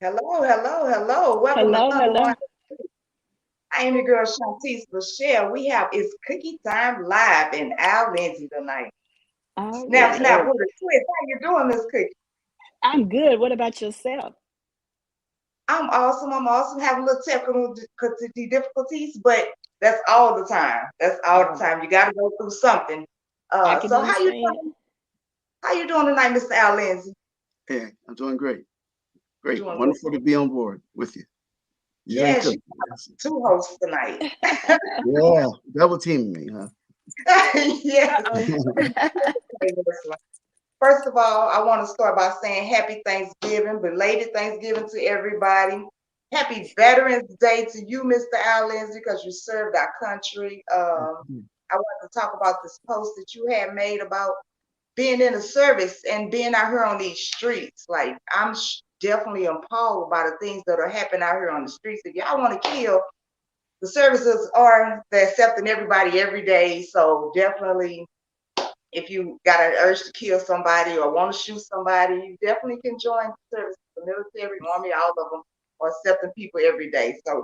Hello, hello, hello. Welcome to Hello, Thunder hello. One. I am your girl Shantice Michelle. We have It's Cookie Time Live and Al Lindsey tonight. Oh, Now, yes. for the twist, how you doing, Miss Cookie? I'm good. What about yourself? I'm awesome. I'm awesome. Having a little technical difficulties, but that's all the time. That's all the Oh, time. You got to go through something. I can So how you understand. doing? How you doing tonight, Mr. Al Lindsey? Hey, I'm doing great. Great. Doing good. Wonderful to be on board with you. You and Yes, you Cookie. Yes. two hosts tonight. Yeah. Double teaming me, huh? Yes. Uh-oh. First of all, I want to start by saying happy Thanksgiving, belated Thanksgiving to everybody. Happy Veterans Day to you, Mr. Al Lindsey, because you served our country. I want to talk about this post that you had made about being in the service and being out here on these streets. Like, I'm definitely appalled by the things that are happening out here on the streets. If y'all want to kill, the services are they're accepting everybody every day. So definitely if you got an urge to kill somebody or want to shoot somebody, you definitely can join the service, the military, army, all of them are accepting people every day. So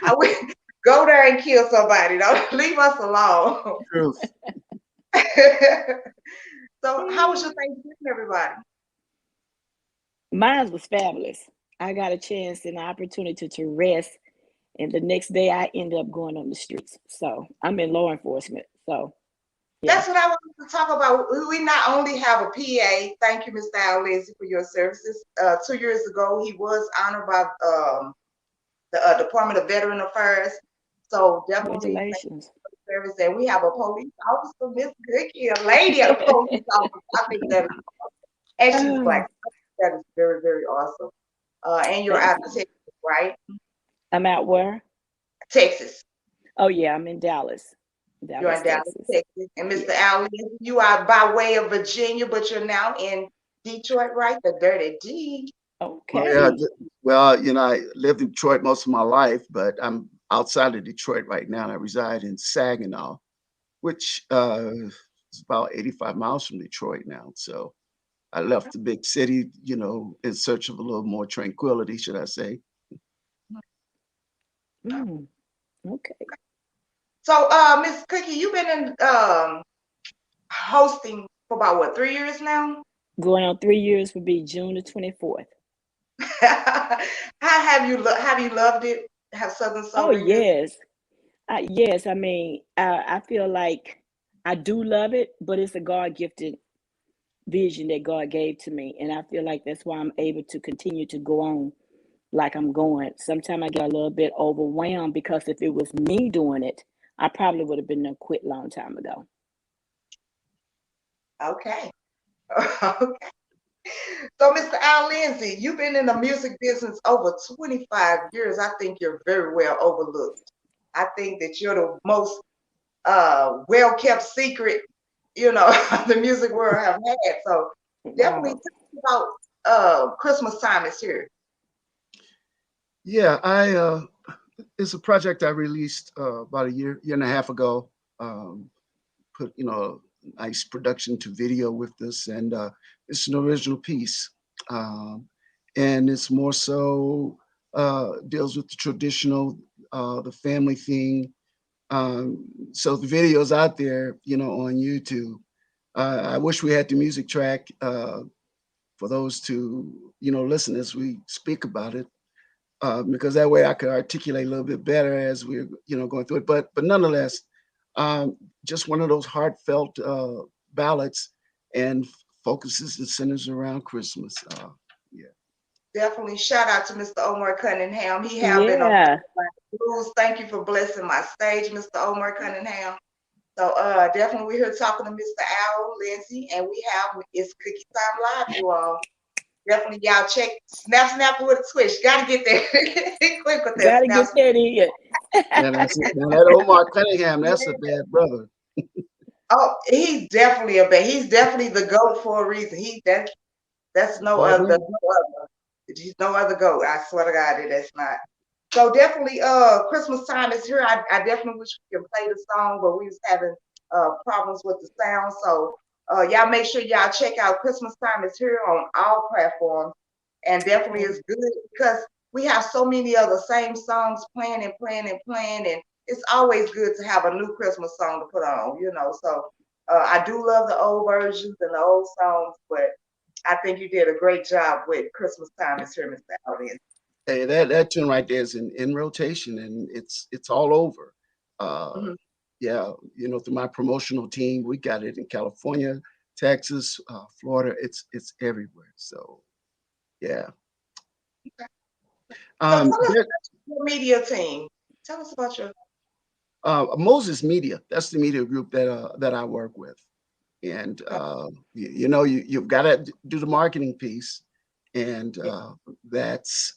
I would go there and kill somebody. Don't leave us alone. Truth. So how was your Thanksgiving, everybody? Mine was fabulous. I got a chance and an opportunity to rest, and the next day I ended up going on the streets. So I'm in law enforcement. So yeah, That's what I wanted to talk about. We not only have a PA, thank you, Mr. Al Lindsey, for your services. 2 years ago, he was honored by the Department of Veteran Affairs. So definitely thank congratulations. you for the service. And we have a police officer, Miss Cookie, a lady of the police officer. I think that is, and she's Oh, black. That is very, very awesome. And you're thank out of you. Texas, right? I'm out where? Texas. Oh yeah, I'm in Dallas, You're in Dallas, Dallas, Texas. Texas. And Mr. Yeah. Allen, you are by way of Virginia, but you're now in Detroit, right? The dirty D. Well, yeah. Okay. Well, I lived in Detroit most of my life, but I'm outside of Detroit right now. And I reside in Saginaw, which is about 85 miles from Detroit now. So I left the big city, in search of a little more tranquility, should I say. Mm, okay. So, Miss Cookie, you've been in hosting for about what, 3 years now? Going on 3 years would be June the 24th. How have you loved it? Have Southern Oh Soul been good? yes, yes. I mean, I feel like I do love it, but it's a God gifted vision that God gave to me, and I feel like that's why I'm able to continue to go on like I'm going. Sometimes I get a little bit overwhelmed because if it was me doing it, I probably would have been done quit long time ago. Okay. Okay. So, Mr. Al Lindsey, you've been in the music business over 25 years. I think you're very well overlooked. I think that you're the most well kept secret, the music world have had. So definitely Wow. talk about Christmas time is here. Yeah, it's a project I released about a year and a half ago. Put nice production to video with this, and it's an original piece, um, and it's more so deals with the traditional, the family thing. So the video's out there, on YouTube. I wish we had the music track for those to listen as we speak about it, because that way I could articulate a little bit better as we're going through it. But nonetheless, just one of those heartfelt ballads, and focuses and centers around Christmas. Yeah. Definitely shout out to Mr. Omar Cunningham. He have been on Yeah. Blues. Thank you for blessing my stage, Mr. Omar Cunningham. So definitely we're here talking to Mr. Al Lindsey, and we have it's Cookie Time Live, you all. Definitely y'all check snap with a twitch. Gotta get there quick with that Gotta snap. get that in. Yeah, that's it. Now that Omar Cunningham, that's a bad brother. Oh, he's definitely a bad. He's definitely the goat for a reason. That's no Bad other. There's name. no other. There's no other goat. I swear to God, that's not. So definitely, Christmas time is here. I definitely wish we could play the song, but we was having problems with the sound. So y'all make sure y'all check out Christmas time is here on all platforms. And definitely it's good because we have so many other same songs playing and playing and playing, and it's always good to have a new Christmas song to put on, you know. So I do love the old versions and the old songs, but I think you did a great job with Christmas Time is Here, Mr. Alvin. Hey, that tune right there is in rotation, and it's all over. Uh, Mhm. yeah, through my promotional team, we got it in California, Texas, Florida. It's everywhere. So yeah. So tell us There, about your media team. Tell us about your. Moses Media. That's the media group that I work with, and you've got to do the marketing piece, and that's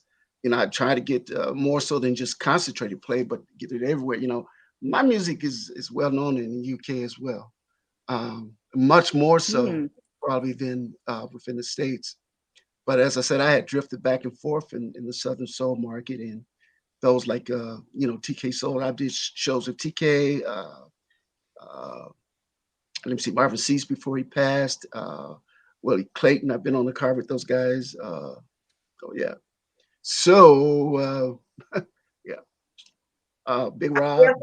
I try to get more so than just concentrated play, but get it everywhere. My music is well known in the UK as well, much more so Hmm. probably than within the States. But as I said, I had drifted back and forth in the Southern Soul market, and those like TK Soul. I did shows with TK. Uh, Let me see, Marvin Cease before he passed. Willie Clayton. I've been on the car with those guys. Oh yeah. So yeah, Big Rob,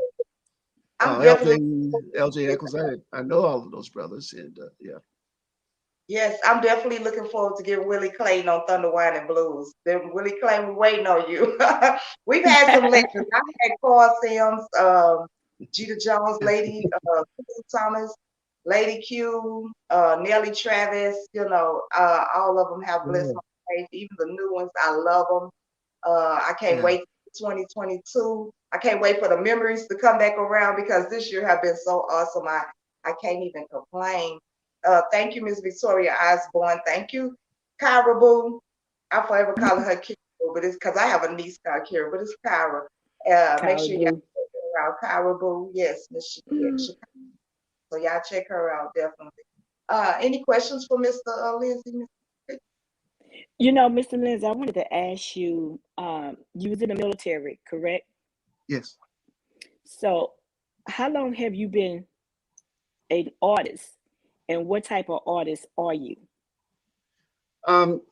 I'm definitely. LJ Eccles. I know all of those brothers, and yeah. Yes, I'm definitely looking forward to getting Willie Clayton on Thunder Wine and Blues. Then Willie Clayton, we're waiting on you. We've had some legends. I've had Carl Sims, Jeter Jones, Lady Thomas, Lady Q, Nellie Travis. All of them have blessed Yeah. my faith. Even the new ones, I love them. I can't Yeah. wait for 2022. I can't wait for the memories to come back around because this year have been so awesome. I can't even complain. Thank you, Miss Victoria Osborne. Thank you, Kyra Boo. I forever call her Kira, but it's because I have a niece called Kira, but it's Kyra. Make sure y'all Caribou. check her out. Kyra Boo, yes, Miss Mm. Chicago. So y'all check her out definitely. Any questions for Mr. Lindsey? Mr. Lindsay, I wanted to ask you, you was in the military, correct? Yes. So how long have you been an artist and what type of artist are you? Um,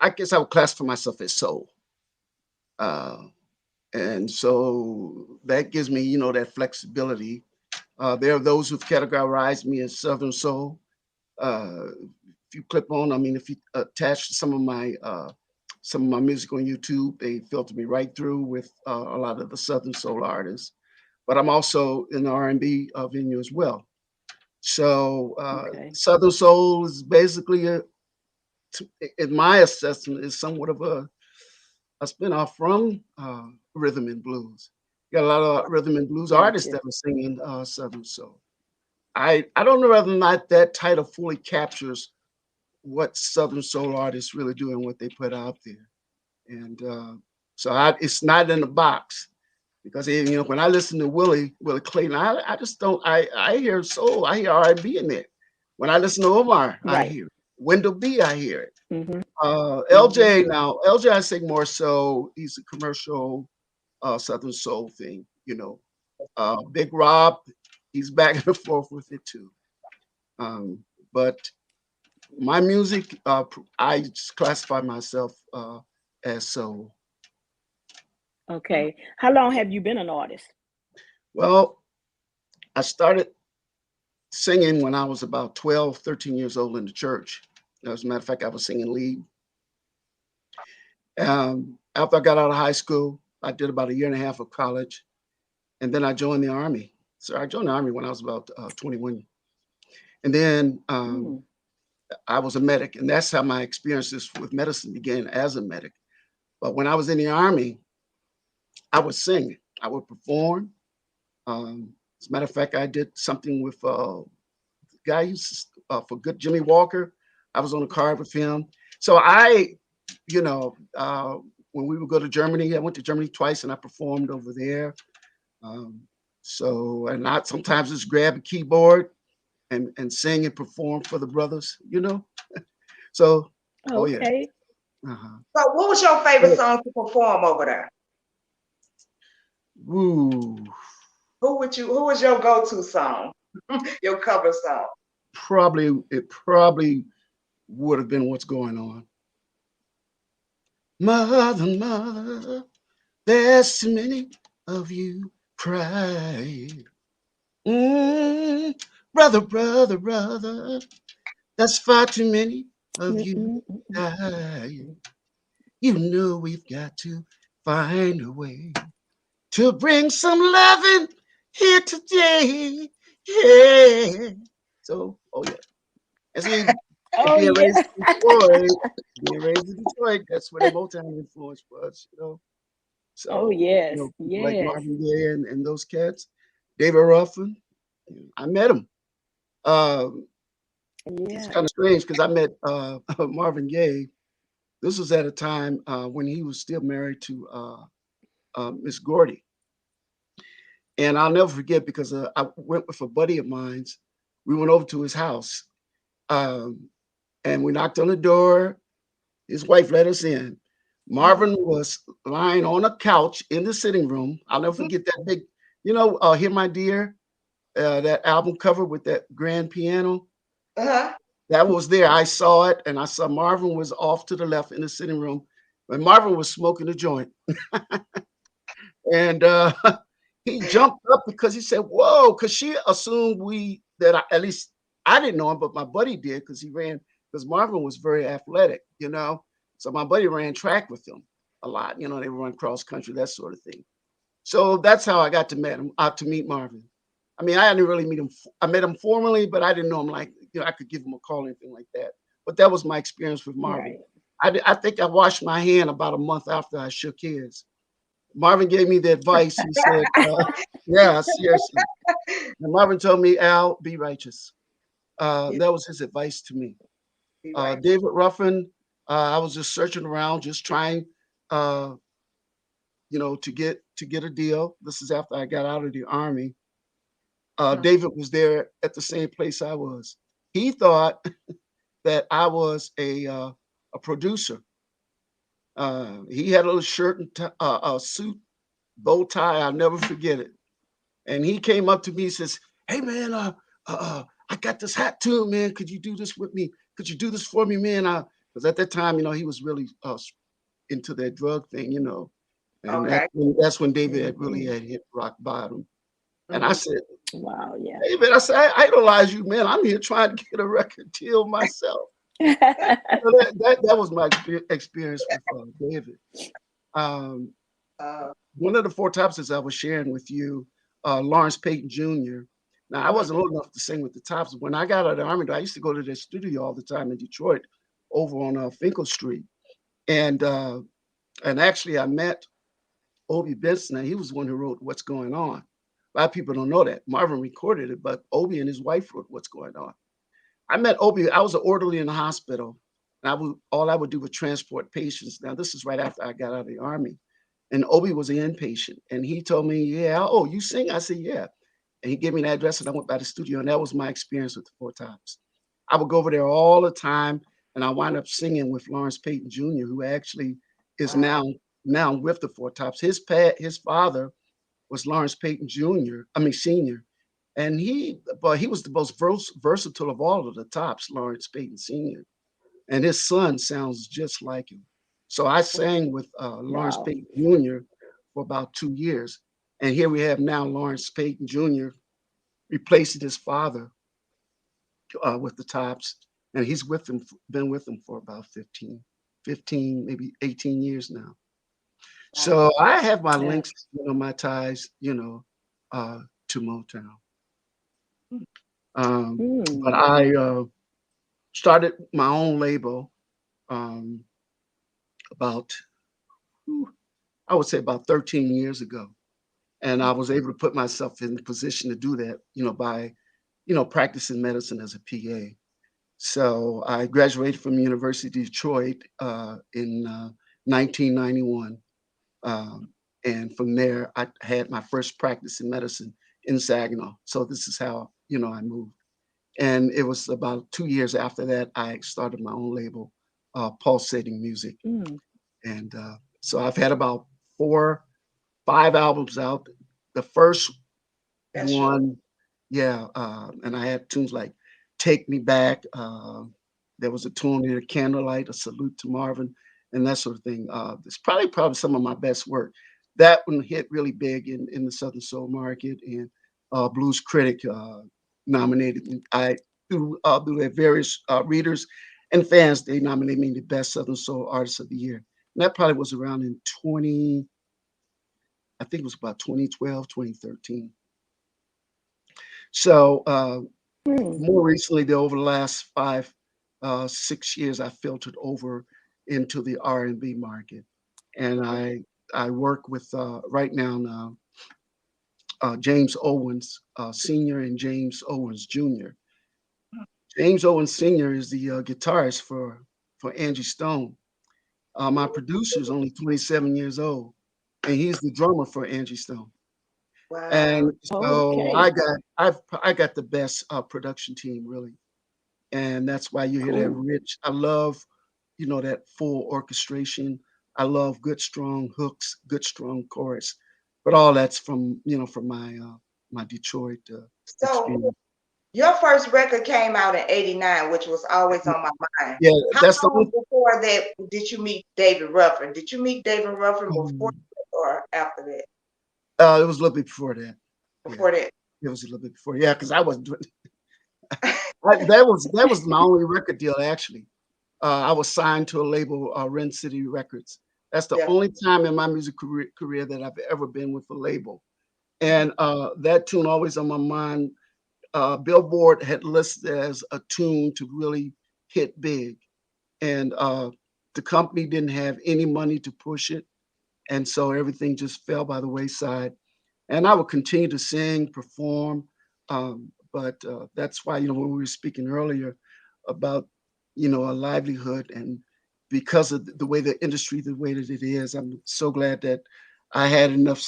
I guess I would classify myself as soul. Uh, and so that gives me, that flexibility. There are those who've categorized me as Southern soul. If you clip on, I mean, if you attach some of my music on YouTube, they filter me right through with a lot of the Southern soul artists. But I'm also in the R&B venue as well. So Okay. Southern soul is basically, in my assessment, is somewhat of a spinoff from rhythm and blues. You got a lot of rhythm and blues artists Gotcha. that are singing Southern soul. I don't know whether or not that title fully captures what Southern soul artists really do and what they put out there. And so it's not in the box because when I listen to Willie Clayton, I just don't. I hear soul, I hear R&B in there. When I listen to Omar, I Right. hear it. Wendell B, I hear it. Mm-hmm. Mm-hmm. LJ now, LJ I think more so he's a commercial Southern soul thing. Big Rob, he's back and forth with it too. But my music, I just classify myself as soul. Okay. How long have you been an artist? Well, I started singing when I was about 12, 13 years old in the church. As a matter of fact, I was singing lead. After I got out of high school, I did about a year and a half of college, and then I joined the Army. So I joined the Army when I was about 21. And then Mm. I was a medic, and that's how my experiences with medicine began as a medic. But when I was in the Army, I would sing, I would perform. As a matter of fact, I did something with guys for good Jimmy Walker. I was on a card with him. So you know, uh, when we would go to Germany, I went to Germany twice and I performed over there. Um, and I sometimes just grab a keyboard and sing and perform for the brothers. So, oh yeah. Okay. Uh-huh. So, what was your favorite song to perform over there? Ooh, Who was your go-to song? Your cover song? it probably would have been What's Going On. Mother, mother, there's too many of you cried. Mm, brother, brother, brother, that's far too many of you Mm-mm, mm-mm. died. You know we've got to find a way to bring some loving here today. Yeah. So, oh yeah. And see, Oh being yeah. raised in Detroit, that's where the Motown influence was, you know. Oh So, you yes, know, people like yes. Marvin Gaye and those cats, David Ruffin, I met him. Um, it's Yeah. kind of strange because I met Marvin Gaye. This was at a time when he was still married to Miss Gordy. And I'll never forget because I went with a buddy of mine's. We went over to his house um, and we knocked on the door. His wife let us in. Mhm. Marvin was lying on a couch in the sitting room. I'll never forget that big, Hear My Dear, that album cover with that grand piano. Uh-huh. That was there. I saw it, and I saw Marvin was off to the left in the sitting room. And Marvin was smoking a joint. And he jumped up because he said, "Whoa!" Because she assumed at least I didn't know him, but my buddy did because he ran because Marvin was very athletic, you know. So my buddy ran track with him a lot. You know, they run cross country, that sort of thing. So that's how I got to meet Marvin. I mean, I didn't really meet him. I met him formally, but I didn't know him like I could give him a call or anything like that. But that was my experience with Marvin. Right. I think I washed my hand about a month after I shook his. Marvin gave me the advice. He said, "Yeah, seriously." And Marvin told me, "Al, be righteous." Yeah, That was his advice to me. be right. David Ruffin, I was just searching around, just trying, uh, to get a deal. This is after I got out of the army. Mhm. David was there at the same place I was. He thought that I was a producer. He had a little shirt and a suit, bow tie. I'll never forget it. And he came up to me and says, "Hey man, I got this hat too, man. Could you do this with me? Could you do this for me, man?" Because at that time, he was really into that drug thing, and Okay. that's when David had really Mm-hmm. had hit rock bottom. And I Mhm. said, Wow, yeah. "David," I said, "I idolize you, man. I'm here trying to get a record deal myself." So that was my experience with David. Um, Uh, One of the four tops I was sharing with you, Lawrence Payton Jr. Now, I mhm. wasn't old enough to sing with the tops. When I got out of the army, I used to go to their studio all the time in Detroit, over on Finkel Street, and uh, and actually I met Obie Benson. And he was the one who wrote "What's Going On." A lot of people don't know that Marvin recorded it, but Obie and his wife wrote "What's Going On." I met Obie. I was an orderly in the hospital, and all I would do was transport patients. Now, this is right after I got out of the army. And Obi was an inpatient, and he told me, "Yeah, oh, you sing?" I said, "Yeah." And he gave me the address, and I went by the studio, and that was my experience with the Four Tops. I would go over there all the time, and I wound up singing with Lawrence Payton Jr., who actually is Wow. now with the Four Tops. His father was Lawrence Payton Jr. I mean Senior, and he was the most versatile of all of the Tops, Lawrence Payton Senior, and his son sounds just like him. So I sang with Lawrence Wow. Payton Jr. for about 2 years, and here we have now Lawrence Payton Jr. replacing his father with the Tops, and he's been with them for about 15, maybe 18 years now. Wow. So I have my Yeah. links, my ties, uh, to Motown. But Mm. I started my own label um, about, whew, I would say about 13 years ago. And I was able to put myself in the position to do that, by, practicing medicine as a PA. So I graduated from University of Detroit in 1991. Um, and from there, I had my first practice in medicine in Saginaw. So this is how, I moved. And it was about 2 years after that, I started my own label, Pulsating Music. Mm. And so I've had about 5 albums out. The first That's short. one, yeah, and I had tunes like "Take Me Back." There was a tune in "Candlelight," a salute to Marvin, and that sort of thing. It's probably some of my best work. That one hit really big in the Southern Soul market, and Blues Critic nominated me. Through their various readers and fans, they nominated me the best Southern Soul Artist of the Year. And that probably was around in 20, I think it was about 2012, 2013. So Hmm. more recently, over the last 6 years, I filtered over into the R&B market, and I work with right now James Owens Sr. and James Owens Jr. James Owens Sr. is the guitarist for Angie Stone. My producer is only 27 years old, and he's the drummer for Angie Stone. Wow. And so Okay. I got the best production team really, and that's why you hear that Cool. rich. I love that full orchestration. I love good strong hooks, good strong chorus, but all that's from my Detroit So experience. your first record came out in '89, which was always on my mind. Yeah, How that's the long before that did you meet David Ruffin? Did you meet David Ruffin before only. or after that? It was a little bit before that. Yeah, Before that. it was a little bit before. Yeah, because I wasn't doing. That was my only record deal actually. I was signed to a label, Ren City Records. That's the Yeah. only time in my music career that I've ever been with a label. And that tune always on my mind. Billboard had listed as a tune to really hit big, and the company didn't have any money to push it, and so everything just fell by the wayside. And I would continue to sing, perform, but that's why when we were speaking earlier about a livelihood, and because of the way the industry, the way that it is, I'm so glad that I had enough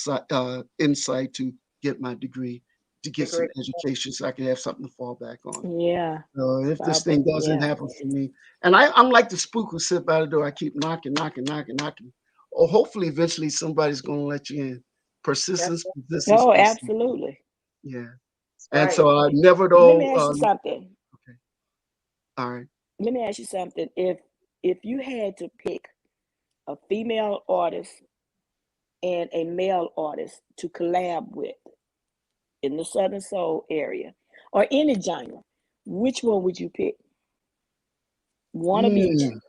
insight to get my degree, to get some Degree. education, so I could have something to fall back on. Yeah. So if this Barbara. thing doesn't Yeah. happen for me, and I'm like the spook who sit by the door, I keep knocking, knocking, knocking, knocking. Or hopefully, eventually, somebody's going to let you in. That's Persistence, persistence, Oh, persistence. absolutely. Yeah. And right. so I never Let me though. ask you something. Okay. All right. Let me ask you something. If you had to pick a female artist and a male artist to collab with in the Southern Soul area or any genre, which one would you pick? One of each. Mm,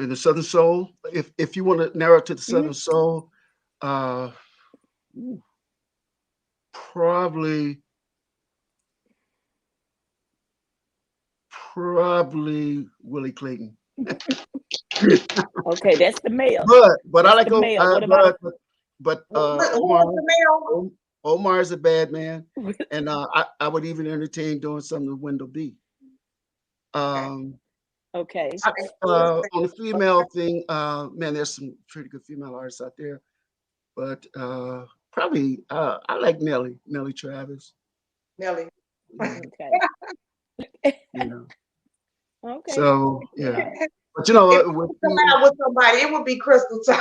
in the Southern Soul, if you want to narrow it to the Hmm. Southern Soul, uh, ooh, probably probably Willie Clayton. Okay, that's the male. But I That's like the male. What about a but Who was the male? Omar is a bad man, and I would even entertain doing something with Wendell B. Okay. Um, okay. on the female thing, man, there's some pretty good female artists out there, but probably I like Nelly Travis. Nelly. Yeah, Okay. you know. Okay. So yeah, but If with you come you, out with somebody, it would be Crystal Time.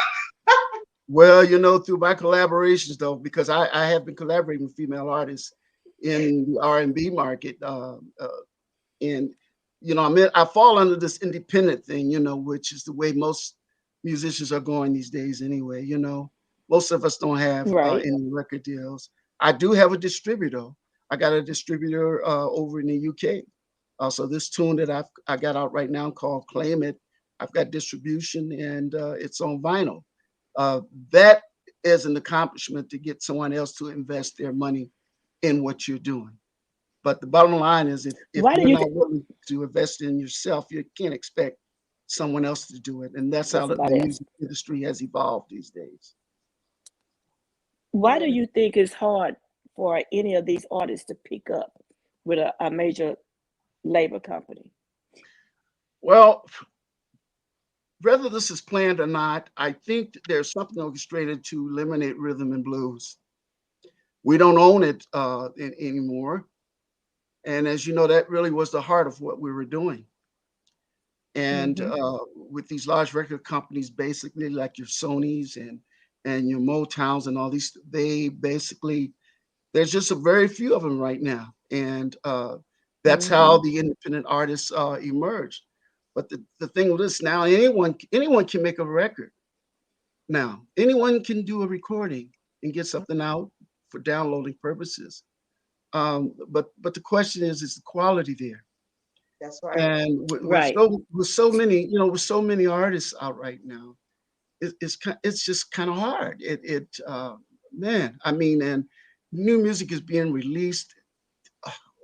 well, through my collaborations though, because I have been collaborating with female artists in the R&B market, and I fall under this independent thing, which is the way most musicians are going these days anyway. Most of us don't have Right. any record deals. I do have a distributor. I got a distributor over in the UK. So this tune that I got out right now called Claim It, I've got distribution, and it's on vinyl. uh, that is an accomplishment, to get someone else to invest their money in what you're doing. But the bottom line is, if Why do you're you not think willing to invest in yourself, you can't expect someone else to do it. And that's how the somebody else? music industry has evolved these days. Why do Yeah. you think it's hard for any of these artists to pick up with a major labor company? Well, whether this is planned or not, I think there's something orchestrated to eliminate rhythm and blues. We don't own it anymore. And as you know, that really was the heart of what we were doing. And Hmm. with these large record companies, basically like your Sonys and your Motowns and all these, they basically, there's just a very few of them right now, and that's how Hmm. the independent artists emerged. But the thing with this now, anyone can make a record. Now, anyone can do a recording and get something out for downloading purposes. But the question is the quality there? That's right. And Right. with so many, with so many artists out right now, it's just kind of hard. Man, I mean, and new music is being released.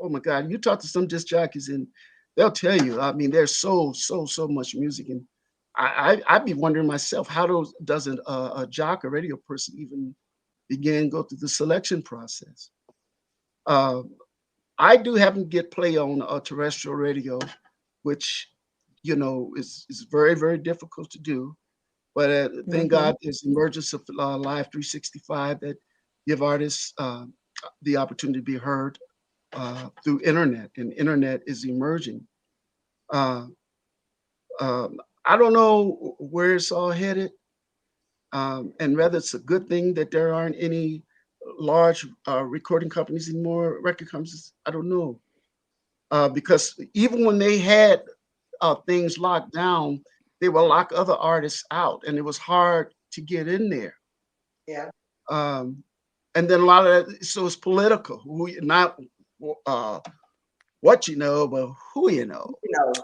Oh my God, you talk to some disc jockeys and they'll tell you. I mean, there's so much music, and I'd be wondering myself, how doesn't a jock, a radio person, even begin go through the selection process? Uh, I do happen to get play on terrestrial radio, which is very difficult to do. But thank Mm-hmm. God there's the emergence of Live 365 that give artists the opportunity to be heard through internet, and internet is emerging. Uh, I don't know where it's all headed, and whether it's a good thing that there aren't any large recording companies anymore, record companies. I don't know, because even when they had things locked down, they would lock other artists out, and it was hard to get in there. Yeah. Um, and then a lot of that, so it's political. Not uh, what you know, but who you know.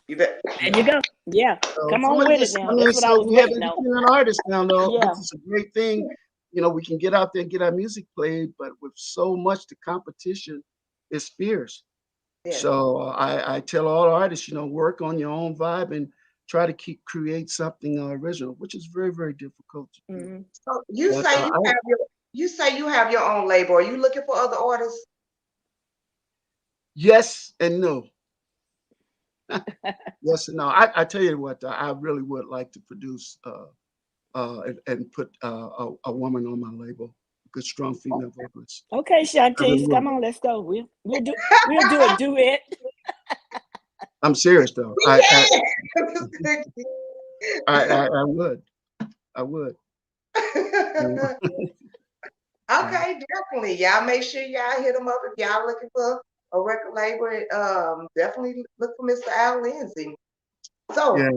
You bet. There you go. Yeah. So Come on somebody with it just now. come in and That's what say I was we have waiting on. independent artists now, though, which Yeah. is a great thing. We can get out there and get our music played, but with so much, the competition is fierce. Yeah. So I tell all artists, work on your own vibe and try to create something original, which is very difficult to do. Mm-hmm. So you But say you have your own label. Are you looking for other artists? yes and no. Yes and no. I tell you what, I really would like to produce and put a woman on my label, a good strong female vocalist. Okay, I really Shantice, would. come on, let's go. We'll do a duet. I'm serious though. We I would. I would. can. Okay, definitely. Y'all make sure y'all hit them up if y'all looking for a record label. Definitely look for Mr. Al Lindsey. So, Yeah.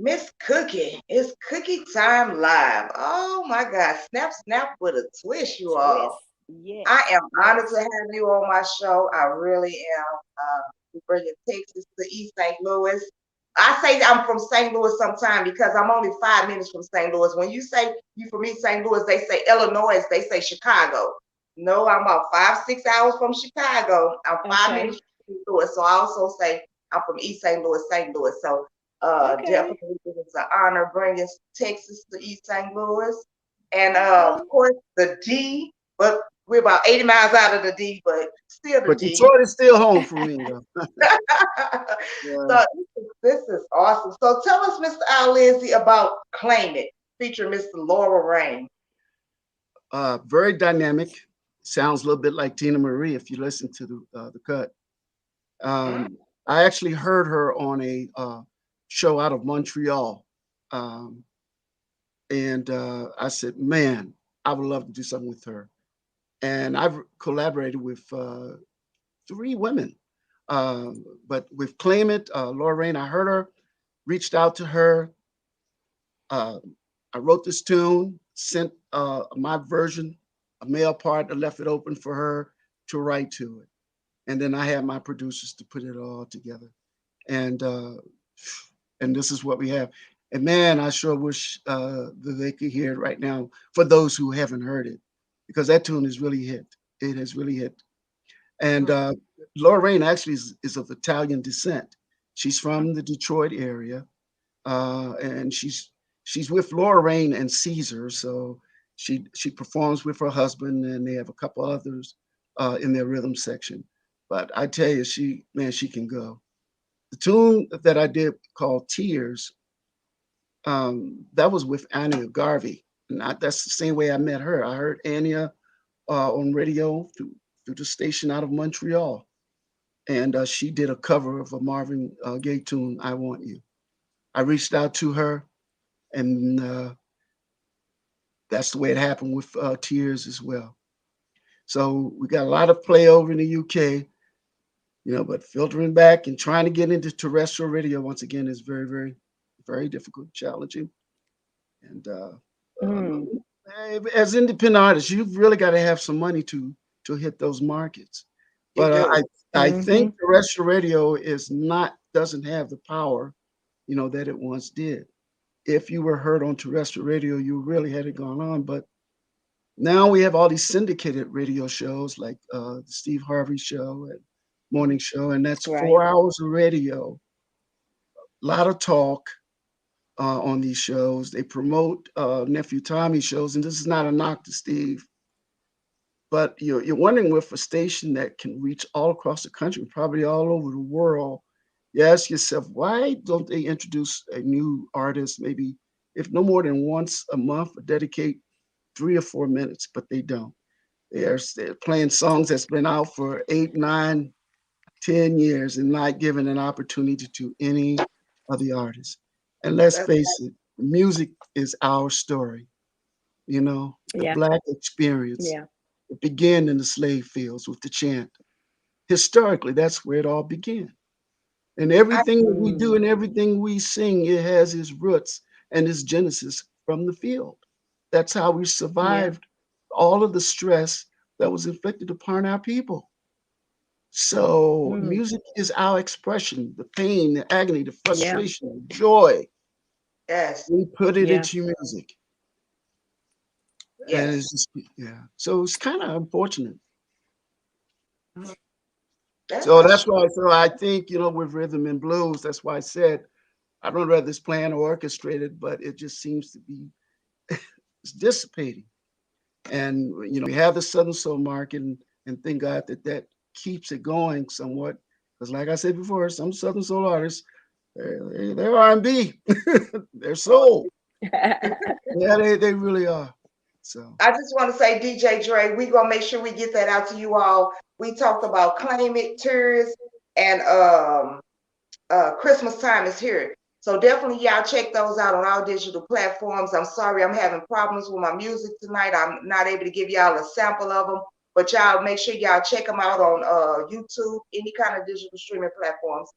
Miss Cookie, it's Cookie Time Live. Oh my God, snap with a twist, you all. Twist. Yes. I am honored Yes. to have you on my show. I really am. We bringing Texas to East St. Louis. I say I'm from St. Louis sometime because I'm only 5 minutes from St. Louis. When you say you from East St. Louis, they say Illinois, they say Chicago. No, I'm about 5-6 hours from Chicago. I'm 5 minutes Okay. from St. Louis. So I also say I'm from East St. Louis, St. Louis. So Okay. definitely it's an honor bringing Texas to East St. Louis. And Okay. of course the D, but we're about 80 miles out of the D, but still the But D. Detroit is still home for me though. Yeah. So this is awesome. So tell us, Mr. Al Lindsey, about Claim It, featuring Mr. Laura Rain. Very dynamic. Sounds a little bit like Tina Marie if you listen to the cut. I actually heard her on a show out of Montreal, um, and I said, "Man, I would love to do something with her." And I've collaborated with 3 women, but with Claim It, Laura Rain, I heard her, reached out to her. Uh, I wrote this tune, sent my version, a male part, and left it open for her to write to it. And then I had my producers to put it all together. And this is what we have. And man, I sure wish that they could hear it right now for those who haven't heard it, because that tune has really hit. It has really hit. And Laura Rain actually is of Italian descent. She's from the Detroit area, and she's with Laura Rain and Caesar. So she performs with her husband, and they have a couple others in their rhythm section. But I tell you, she can go. The tune that I did called Tears, that was with Anya Garvey. And that's the same way I met her. I heard Anya on radio through the station out of Montreal. And she did a cover of a Marvin Gaye tune, I Want You. I reached out to her, and that's the way it happened with Tears as well. So we got a lot of play over in the UK. But filtering back and trying to get into terrestrial radio once again is very, very, very difficult, challenging. And Mm, as independent artists, you've really got to have some money to hit those markets. You But do. I think mm-hmm. terrestrial radio doesn't have the power, that it once did. If you were heard on terrestrial radio, you really had it gone on. But now we have all these syndicated radio shows like the Steve Harvey Show and Morning Show, and that's Right. 4 hours of radio, a lot of talk on these shows. They promote Nephew Tommy shows, and this is not a knock to Steve, but you're wondering with a station that can reach all across the country, probably all over the world. You ask yourself, why don't they introduce a new artist, maybe if no more than once a month, or dedicate 3 or 4 minutes? But they don't. They're playing songs that's been out for 8, 9, 10 years and not giving an opportunity to any of the artists. And let's That's face it, music is our story, the Yeah. Black experience. Yeah. It began in the slave fields with the chant. Historically, that's where it all began. And I, everything that we do Mm, and everything we sing, it has its roots and its genesis from the field. That's how we yeah. survived all of the stress that was inflicted upon our people. So Mm, music is our expression, the pain, the agony, the yeah. frustration, the joy. yes, We put it Yeah. into music. And yes. it's just, yeah. So it's kind of unfortunate. Mhm. So That's that's why I think, with rhythm and blues, that's why I said I don't know whether it's planned or orchestrated, but it just seems to be it's dissipating. And we have the Southern Soul market, and thank God that keeps it going somewhat. Because like I said before, some Southern Soul artists, they're R&B, they're soul. Yeah, they really are. So I just want to say, DJ Dre, we gonna make sure we get that out to you all. We talked about Claim It tours and Christmas time is here. So definitely y'all check those out on all digital platforms. I'm sorry I'm having problems with my music tonight. I'm not able to give y'all a sample of them, but y'all make sure y'all check them out on YouTube, any kind of digital streaming platforms.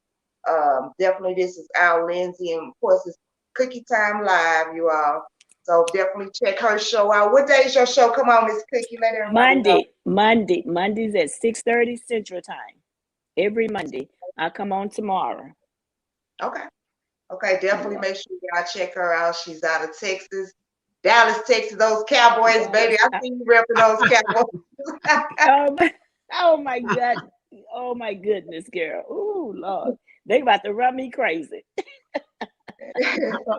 Definitely this is Al Lindsey, and of course it's Cookie Time Live, you all. So definitely check her show out. What day is your show? Come on, Miss Cookie, let everybody know. Mondays at 6:30 Central Time. Every Monday. I come on tomorrow. Okay. Okay, definitely Yeah. make sure y'all check her out. She's out of Texas, Dallas, Texas. Those Cowboys, baby. Dallas. I see you repping those Cowboys. Oh my, oh my God. Oh my goodness, girl. Oh Lord. They about to run me crazy.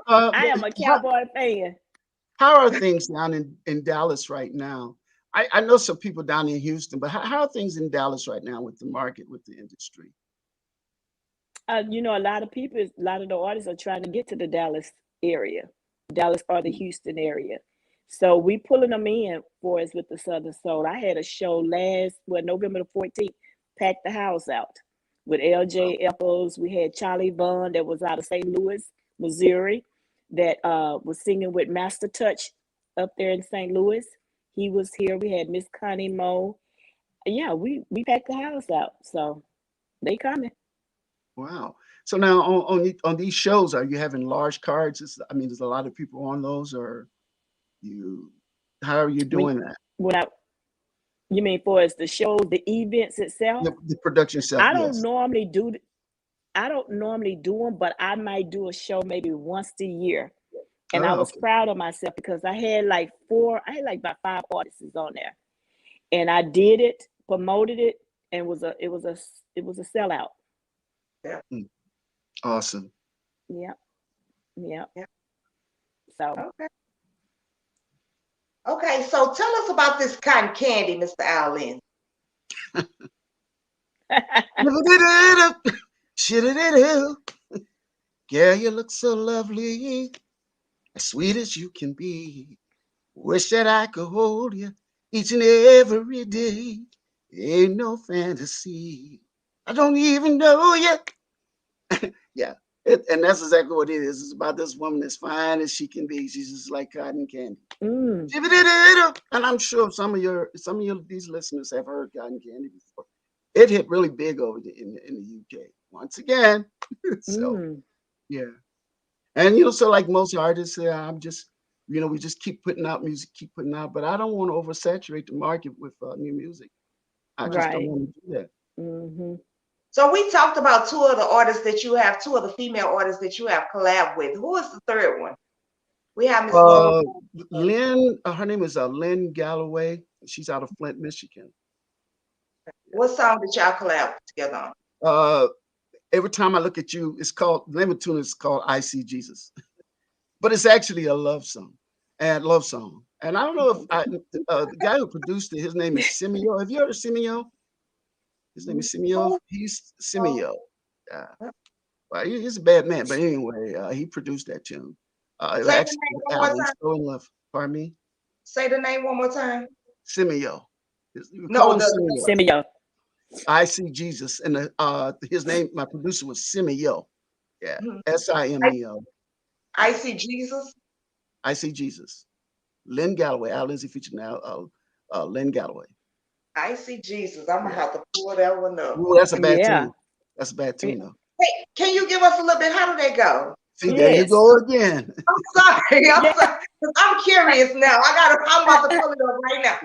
I am a how, Cowboy fan. how are things down in Dallas right now? I know some people down in Houston, but how are things in Dallas right now with the market, with the industry? A lot of people, a lot of the artists are trying to get to the Dallas area, Dallas or the Houston area. So we pulling them in for us with the Southern Soul. I had a show November the 14th, packed the house out with LJ Eccles. We had Charlie Vaughn that was out of St. Louis, Missouri, that was singing with Master Touch up there in St. Louis. He was here. We had Miss Connie Moe. Yeah, we packed the house out. So they coming. Wow. So now on these shows, are you having large cards? There's a lot of people on those, or you? How are you When doing that? when I You mean for us the show, the events itself? The production itself, I don't yes. normally do I don't normally do them, but I might do a show maybe once a year. And I Oh, was okay. proud of myself because I had like about 5 artists on there. And I did it, promoted it, and it was a sellout. Yeah, Mm, awesome. Yep. Yep. yeah. So Okay. Okay, so tell us about this cotton candy, Mr. Allen. Shit-a-doo. Girl, you look so lovely, as sweet as you can be. Wish that I could hold you each and every day. Ain't no fantasy. I don't even know you. Yeah, and that's exactly what it is. It's about this woman as fine as she can be. She's just like cotton candy. mm, And I'm sure some of your these listeners have heard cotton candy before. it hit really big over in the UK once again. So Mm, yeah, and so like most artists, I'm just we just keep putting out music, keep putting out, but I don't want to oversaturate the market with new music. I just don't right. want to do that. Mm-hmm. So we talked about two of the artists that you have, two of the female artists that you have collabed with. Who is the third one? We have Miss One. Uh, Lynn, her name is Lynn Galloway. She's out of Flint, Michigan. What song did y'all collab together on? Uh, every time I look at you, it's called the name of the tune is called "I See Jesus," but it's actually a love song and love song. And I don't know if the guy who produced it, his name is Simeo. Have you heard of Simeo? His name is Simeo. He's Simeo. Yeah. Well, he's a bad man, but anyway, he produced that tune. Say the Actually, name the one more album time. "So in Love." Pardon me, Say the name one more time. Simeo. We call No, him the Simeo. Simeo. I See Jesus, and his name, my producer was Simeo. Yeah, mhm. Simeo. I see Jesus. I See Jesus. Lynn Galloway. Al Lindsey featured now. Lynn Galloway. I see Jesus. I'm gonna Yeah. have to pull that one up. Ooh, that's a bad Yeah. tune. That's a bad tune, though. Hey, can you give us a little bit? How did that go? See, there you Yes. go again. I'm sorry. I'm Yeah. sorry. 'Cause I'm curious now. I'm about to pull it up right now.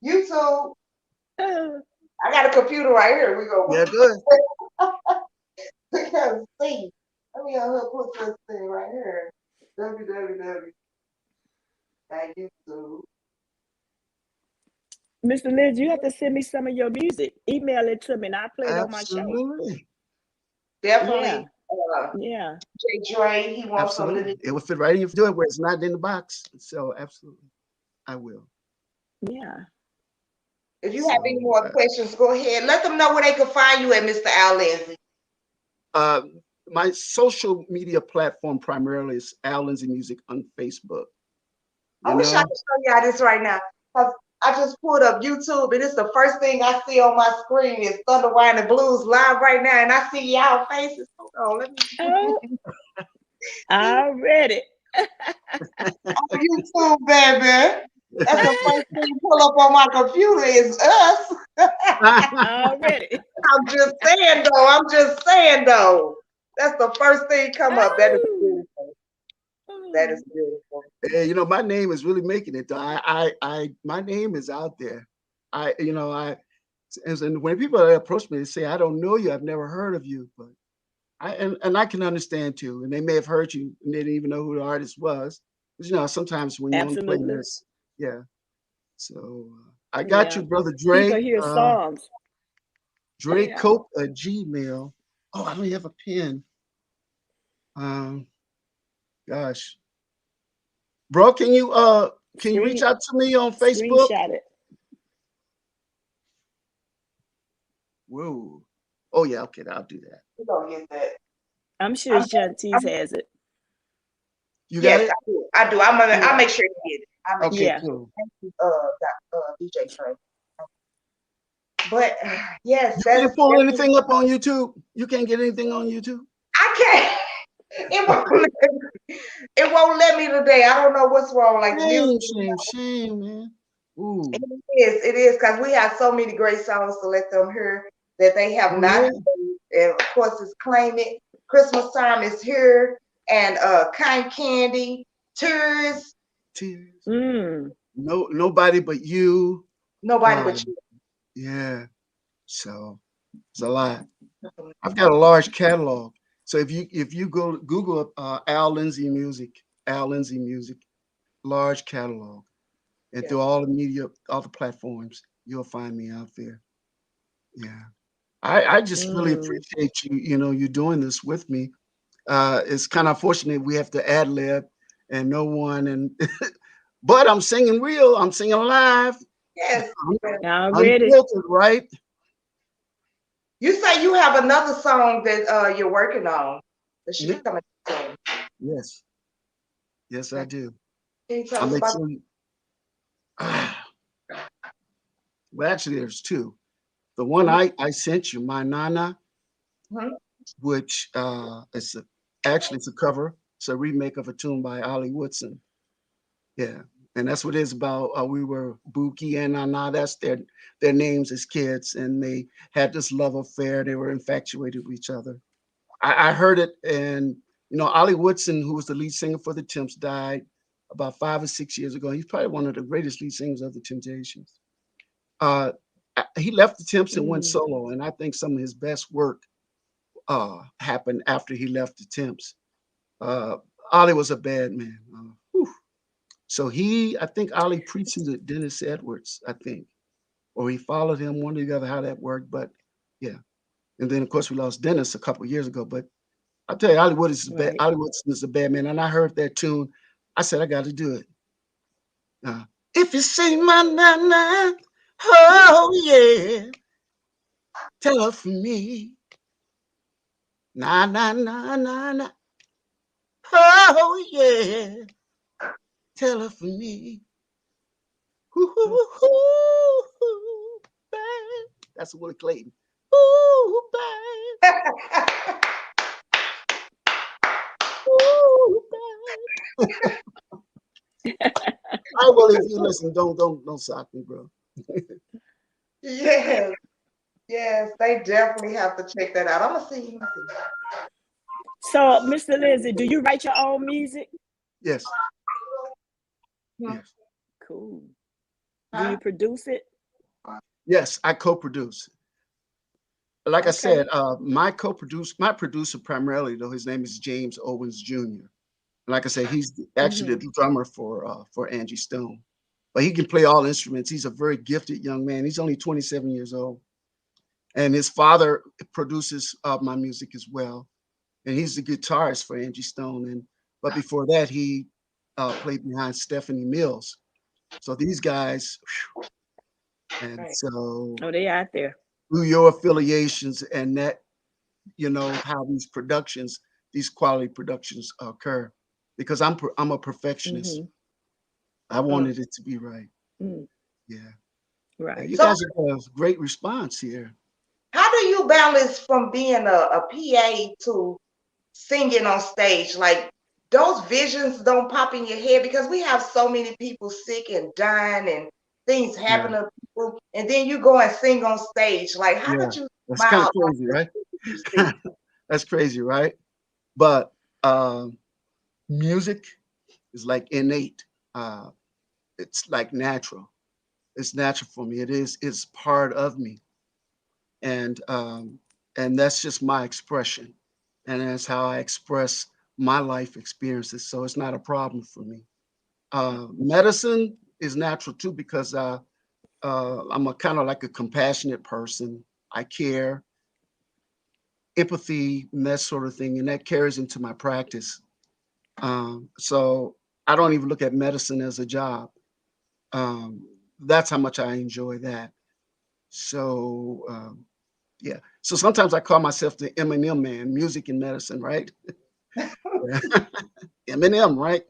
YouTube. I got a computer right here. We go. Yeah, good. We can see. Let me put this thing right here. www. YouTube. Mr. Lindsey, you have to send me some of your music. Email it to me and I'll play it on my show. Absolutely. Definitely. Yeah. J. Dre. He wants some of Absolutely. the. It will fit right in if you do it where it's not in the box. So, absolutely. I will. Yeah. If you have any So, more questions, go ahead. Let them know where they can find you at, Mr. Al Lindsey. my social media platform primarily is Al Lindsey Music on Facebook. I wish I could show y'all this right now. Because I just pulled up YouTube and it's the first thing I see on my screen is Thunder Wine and Blues live right now. And I see y'all faces. Hold on, let me Oh, already. on YouTube, baby. That's the first thing pull up on my computer is us. Already. I'm just saying though. I'm just saying though. That's the first thing come up. That is beautiful. That is beautiful. Hey, my name is really making it. My name is out there. And when people approach me, they say, "I don't know you. I've never heard of you." But and I can understand too. And they may have heard you and they didn't even know who the artist was. But, sometimes when you're on the Absolutely. playlist, yeah. So I got Yeah. you, brother People Dre. hear songs. Dre Yeah. Cope at Gmail. Oh, I don't have a pen. Gosh, bro, can you reach Screen out to me on Facebook? screenshot it. Whoa. Oh yeah, okay, I'll do that. We're gonna get that. I'm sure Shantice has it. You got Yes, it? I do. I'll Yeah. make sure you get it. I'll make Okay, Yeah. cool. sure. DJ Trey. But yes, You that's can't pull anything up on YouTube? You can't get anything on YouTube? I can't. It won't let me today. I don't know what's wrong. Like the music. Shame, man. Ooh. It is because we have so many great songs to let them hear that they have Oh, not yeah. heard. And of course, it's Claim It. Christmas Time is here, and Kind Candy, Tears, Tears. Mm. No, nobody but you. Nobody but you. Yeah. So it's a lot. I've got a large catalog. So if you go Google Al Lindsey Music, large catalog, and Yeah. through all the media, all the platforms, you'll find me out there. Yeah. I just really Mm. appreciate you, you doing this with me. It's kind of unfortunate we have to ad lib and no one and but I'm singing real, I'm singing live, Yes. Already. unfiltered, right? You say you have another song that you're working on that should be Yeah. coming soon. Yes. Yes, I do. Can you tell I'll us make about sure well, actually there's two. The one I sent you, My Nana, Mhm. which actually it's a cover. It's a remake of a tune by Ollie Woodson. Yeah. And that's what it is about. We were Buki and Nana. That's their names as kids, and they had this love affair. They were infatuated with each other. I heard it, and Ollie Woodson, who was the lead singer for the Temps, died about 5 or 6 years ago. He's probably one of the greatest lead singers of the Temptations. Uh, he left the Temps and went Mm. solo, and I think some of his best work happened after he left the Temps. Uh, Ollie was a bad man. Whew. So I think Ollie preceded Dennis Edwards, I think, or he followed him, one or the other, how that worked. But yeah, and then of course we lost Dennis a couple of years ago. But I'll tell you, Right. Ollie Woodson is a bad man, and I heard that tune. I said I got to do it. Uh, if you sing my nana, oh yeah, tell her for me, na na na na na, oh yeah, tell her for me. Hoo, hoo, Mm. hoo, hoo, hoo, babe. That's Willie Clayton. Ooh, babe. Ooh, babe. I will if you listen. Don't sock me, bro. Yes, yes, they definitely have to check that out. I'm gonna see. So, Mr. Lindsey, do you write your own music? Yes, Hmm. yes, Cool. Do Huh? you produce it? yes. I co-produce. Like I Okay. said, my producer primarily, though, his name is James Owens Jr. Like I said, he's actually Mm-hmm. the drummer for Angie Stone. But he can play all instruments. He's a very gifted young man. He's only 27 years old, and his father produces my music as well. And he's the guitarist for Angie Stone. But before that, he played behind Stephanie Mills. So these guys, and Right. so Oh, they out there. through your affiliations and that, how these quality productions occur, because I'm a perfectionist. Mm-hmm. I Mm. wanted it to be right. Mm. Yeah. Yeah, Right. you So, guys have a great response here. how do you balance from being a PA to singing on stage? Like those visions don't pop in your head because we have so many people sick and dying and things Yeah, happen to people, and then you go and sing on stage. Like, how yeah. did you That's kind of smile crazy, like right? you see? That's crazy, right? But music is like innate. Uh, it's like natural. It's natural for me. It's part of me, and um, and that's just my expression, and that's how I express my life experiences. So it's not a problem for me. Medicine is natural too because I'm a kind of like a compassionate person. I care, empathy, and that sort of thing, and that carries into my practice. So I don't even look at medicine as a job. Um, that's how much I enjoy that. So yeah. So sometimes I call myself the Eminem man, music and medicine, right? Yeah. Eminem, right?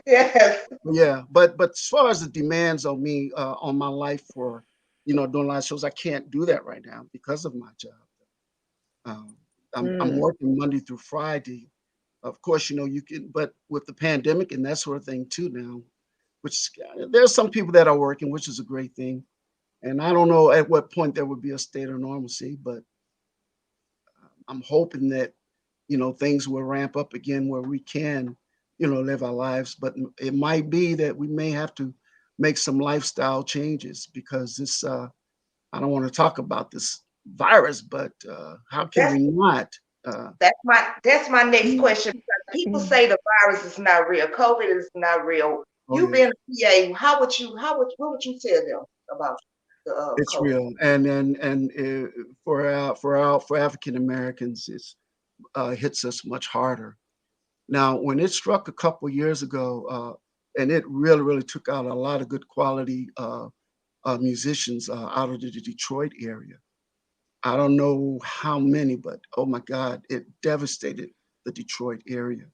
Yes. Yeah. But as far as the demands on me on my life for doing live shows, I can't do that right now because of my job. Um, I'm Mm. working Monday through Friday. Of course, you can, but with the pandemic and that sort of thing too now, which there's some people that are working, which is a great thing. And I don't know at what point there would be a state of normalcy, but I'm hoping that things will ramp up again where we can, live our lives. But it might be that we may have to make some lifestyle changes because this. I don't want to talk about this virus, but how can That's we not? Uh, that's my next Mm. question. Because people Mm. say the virus is not real, COVID is not real. oh You yeah, being a PA, what would you tell them about the it's COVID? real, and for African Americans, it's hits us much harder. Now, when it struck a couple years ago, and it really took out a lot of good quality musicians out of the Detroit area. I don't know how many, but oh my God, it devastated the Detroit area.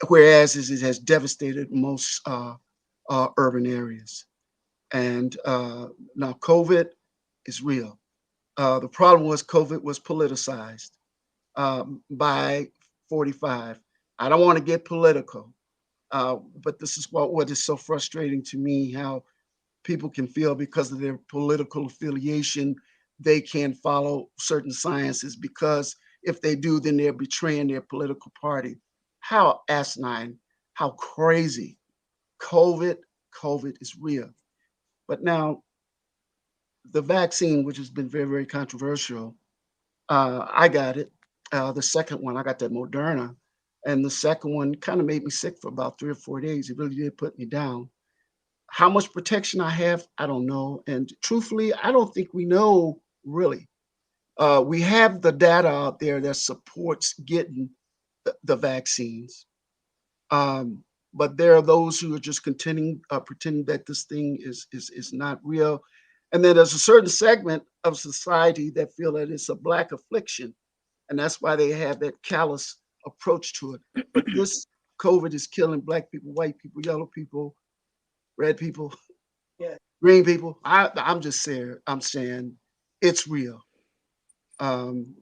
Whereas it has devastated most urban areas. And now COVID is real. The problem was COVID was politicized by 45. I don't want to get political, But this is what is so frustrating to me, how people can feel because of their political affiliation, they can't follow certain sciences because if they do, then they're betraying their political party. How asinine, how crazy. COVID, COVID is real. But now the vaccine, which has been very, very controversial, I got it. The second one, I got that Moderna. And the second one kind of made me sick for about 3 or 4 days. It really did put me down. How much protection I have, I don't know. And truthfully, I don't think we know really. We have the data out there that supports getting the vaccines. Um, but there are those who are just pretending that this thing is not real. And then there's a certain segment of society that feel that it's a black affliction, and that's why they have that callous approach to it. But this COVID is killing black people, white people, yellow people, red people, Yeah. green people. I'm just saying, I'm saying it's real. Um,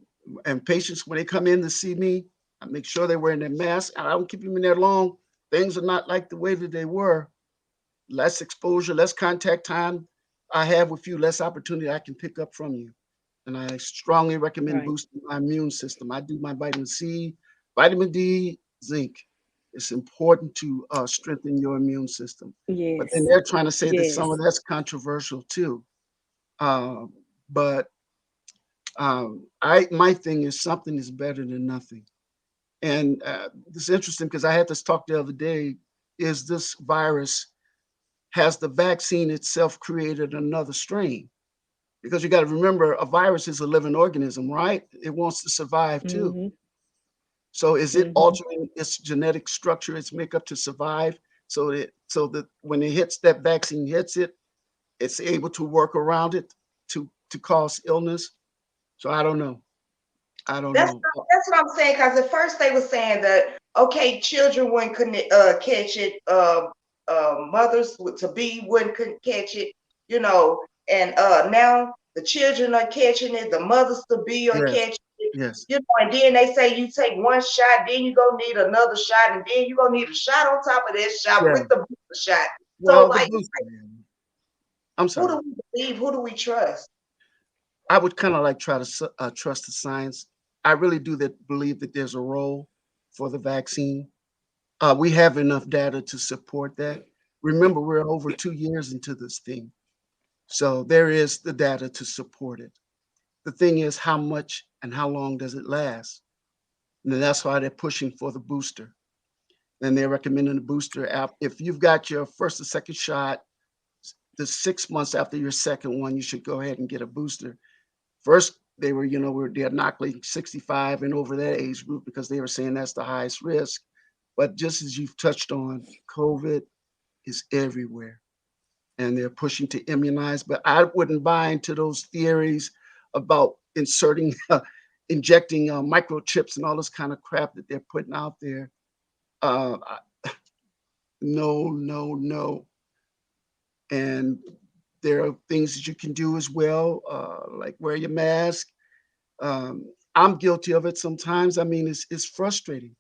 and patients, when they come in to see me, I make sure they're wearing their mask. And I don't keep them in there long. Things are not like the way that they were. Less exposure, less contact time I have with you, less opportunity I can pick up from you. And I strongly recommend Right. boosting my immune system. I do my vitamin C, vitamin D, zinc. It's important to strengthen your immune system. But then Yes. they're trying to say that some of Yes. that's controversial too. Um, but I my thing is something is better than nothing. And this is interesting because I had this talk the other day. Is this virus, has the vaccine itself created another strain? Because you got to remember, a virus is a living organism, right? It wants to survive too. Mm-hmm. So is it Mm-hmm. altering its genetic structure, its makeup to survive, so that when it hits that vaccine hits it, it's able to work around it to cause illness? So I don't know. I don't That's know. that's what I'm saying. Because at first they were saying that okay, children wouldn't catch it, mothers to be wouldn't catch it, you know, and now the children are catching it, the mothers to be are Yes, catching it, yes, you know, and then they say you take one shot, then you gonna need another shot, and then you gonna need a shot on top of that shot yeah. with the booster shot. So Well, the like, booster. Yeah. I'm who sorry. do we believe? Who do we trust? I would kind of like try to trust the science. I really do that believe that there's a role for the vaccine. We have enough data to support that. Remember, we're over 2 years into this thing, so there is the data to support it. The thing is, how much and how long does it last? And that's why they're pushing for the booster. And they're recommending the booster app. If you've got your first or second shot, the 6 months after your second one, you should go ahead and get a booster. First, they were, they're knocking 65 and over that age group because they were saying that's the highest risk. But just as you've touched on, COVID is everywhere and they're pushing to immunize. But I wouldn't buy into those theories about injecting microchips and all this kind of crap that they're putting out there. No, no, no. And there are things that you can do as well, like wear your mask. I'm guilty of it sometimes. I mean, it's frustrating.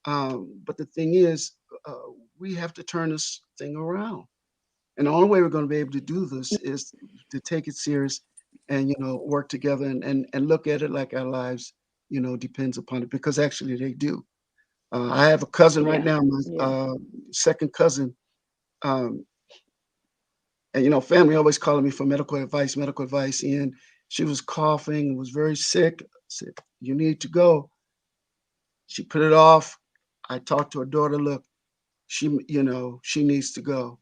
But the thing is, we have to turn this thing around. And the only way we're going to be able to do this is to take it serious and, work together and look at it like our lives, depends upon it because actually they do. I have a cousin right Yeah. now, my Yeah. second cousin, um, and family always calling me for medical advice. And she was coughing, was very sick. I said, "You need to go." She put it off. I talked to her daughter. Look, she needs to go.